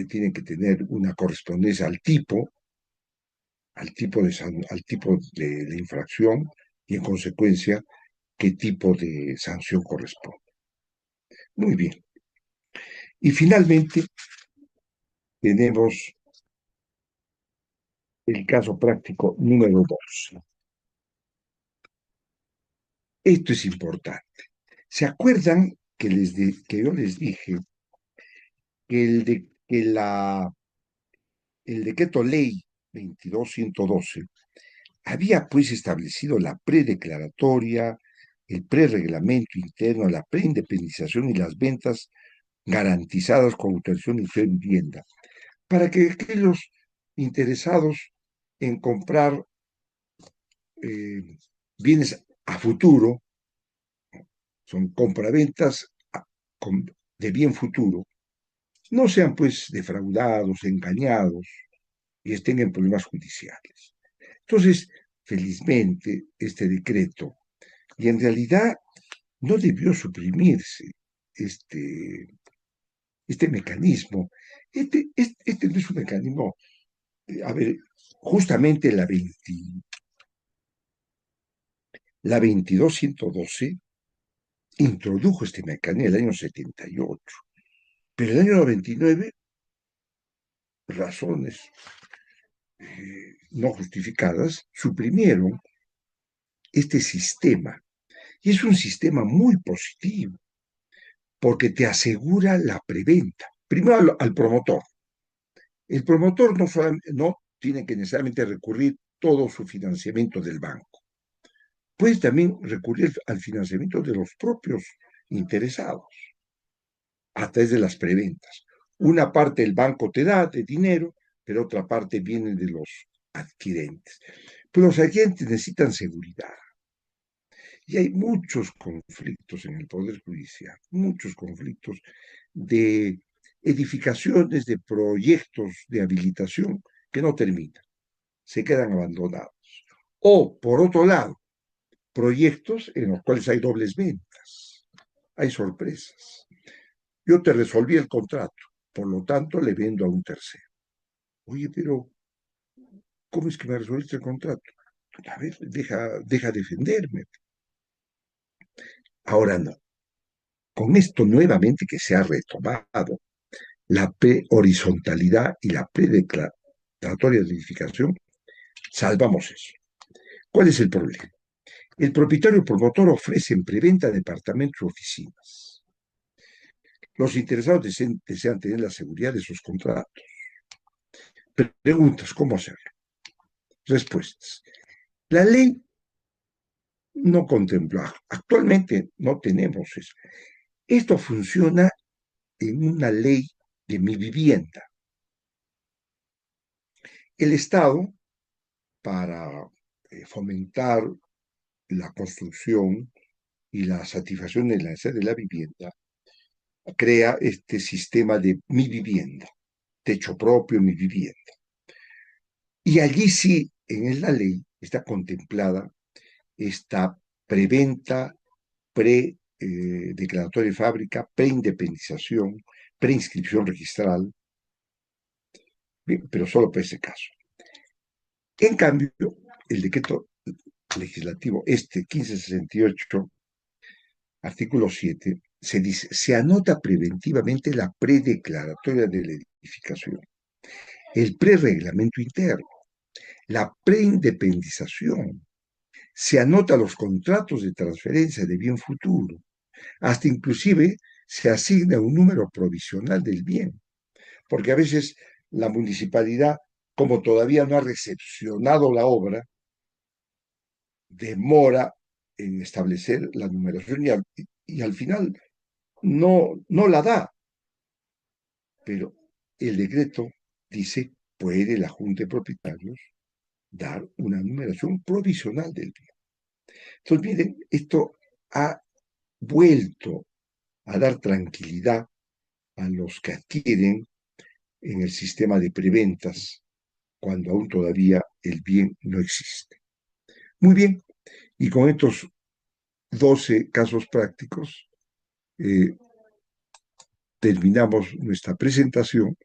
tiene que tener una correspondencia al tipo de la infracción y en consecuencia qué tipo de sanción corresponde. Muy bien. Y finalmente tenemos el caso práctico número 2. Esto es importante. ¿Se acuerdan que yo les dije que el decreto ley 22.112 había pues establecido la predeclaratoria, el prereglamento interno, la preindependización y las ventas garantizadas con autorización de vivienda, para que aquellos interesados en comprar eh, bienes a futuro, son compraventas de bien futuro, no sean pues defraudados, engañados y estén en problemas judiciales. Entonces, felizmente, este decreto, y en realidad no debió suprimirse este, este mecanismo. Este no es un mecanismo, a ver, justamente la 22.112 introdujo este mecanismo en el año 78, pero en el año 99, razones no justificadas, suprimieron este sistema. Y es un sistema muy positivo, porque te asegura la preventa. Primero al promotor. El promotor no tiene que necesariamente recurrir todo su financiamiento del banco. Puede también recurrir al financiamiento de los propios interesados a través de las preventas. Una parte el banco te da de dinero, pero otra parte viene de los adquirentes. Pero los adquirentes necesitan seguridad. Y hay muchos conflictos en el Poder Judicial, muchos conflictos de edificaciones, de proyectos de habilitación que no terminan, se quedan abandonados. O, por otro lado, proyectos en los cuales hay dobles ventas, hay sorpresas. Yo te resolví el contrato, por lo tanto le vendo a un tercero. Oye, pero ¿cómo es que me resolviste el contrato? A ver, deja defenderme. Ahora no. Con esto nuevamente que se ha retomado la pre-horizontalidad y la pre-declaratoria de edificación, salvamos eso. ¿Cuál es el problema? El propietario promotor ofrece en preventa departamentos o oficinas. Los interesados desean tener la seguridad de sus contratos. Preguntas, ¿cómo hacerlo? Respuestas. La ley no contempló, actualmente no tenemos eso. Esto funciona en una ley de mi vivienda. El Estado, para fomentar la construcción y la satisfacción de la necesidad de la vivienda, crea este sistema de mi vivienda, techo propio, mi vivienda. Y allí sí, en la ley, está contemplada esta preventa, declaratoria de fábrica, preindependización, preinscripción registral, bien, pero solo para ese caso. En cambio, el decreto legislativo, este 1568, artículo 7, se dice, se anota preventivamente la predeclaratoria de la edificación, el prereglamento interno, la preindependización, se anota los contratos de transferencia de bien futuro, hasta inclusive se asigna un número provisional del bien, porque a veces la municipalidad, como todavía no ha recepcionado la obra, demora en establecer la numeración y al final no la da, pero el decreto dice, puede la Junta de Propietarios dar una numeración provisional del bien. Entonces, miren, esto ha vuelto a dar tranquilidad a los que adquieren en el sistema de preventas cuando aún todavía el bien no existe. Muy bien, y con estos 12 casos prácticos eh, terminamos nuestra presentación.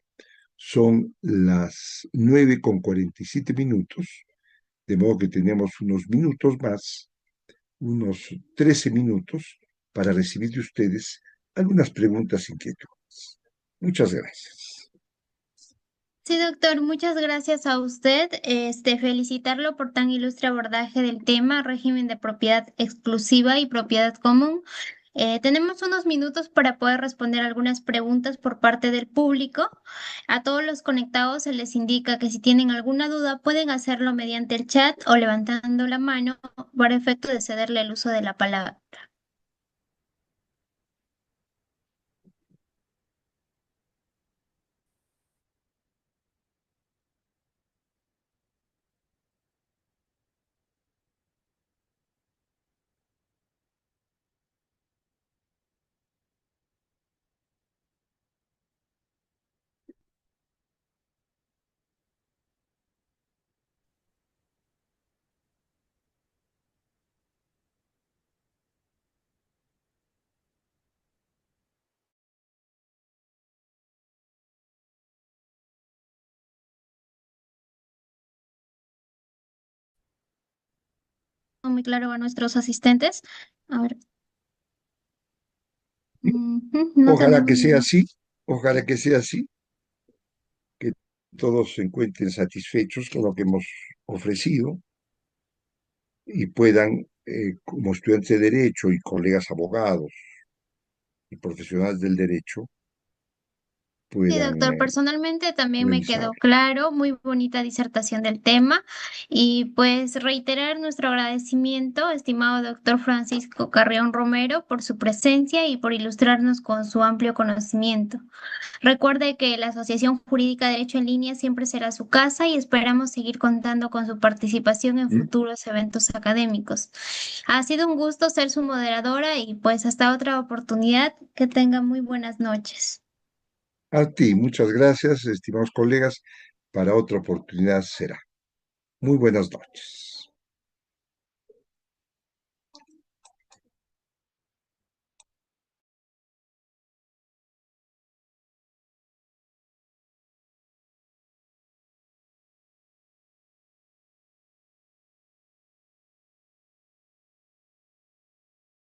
Son las 9:47, de modo que tenemos unos minutos más, unos 13 minutos, para recibir de ustedes algunas preguntas e inquietudes. Muchas gracias. Sí, doctor, muchas gracias a usted. Felicitarlo por tan ilustre abordaje del tema, régimen de propiedad exclusiva y propiedad común. Tenemos unos minutos para poder responder algunas preguntas por parte del público. A todos los conectados se les indica que si tienen alguna duda pueden hacerlo mediante el chat o levantando la mano para efecto de cederle el uso de la palabra. Muy claro a nuestros asistentes. A ver. Ujú, no Ojalá que tenemos sea ningún. así, ojalá que sea así, que todos se encuentren satisfechos con lo que hemos ofrecido y puedan, como estudiantes de Derecho y colegas abogados y profesionales del derecho, Sí, puedan doctor, personalmente también me revisar. quedó claro, muy bonita disertación del tema y pues reiterar nuestro agradecimiento, estimado doctor Francisco Carrión Romero, por su presencia y por ilustrarnos con su amplio conocimiento. Recuerde que la Asociación Jurídica Derecho en Línea siempre será su casa y esperamos seguir contando con su participación en ¿Mm? futuros eventos académicos. Ha sido un gusto ser su moderadora y pues hasta otra oportunidad, que tenga muy buenas noches. A ti, muchas gracias, estimados colegas. Para otra oportunidad será. Muy buenas noches.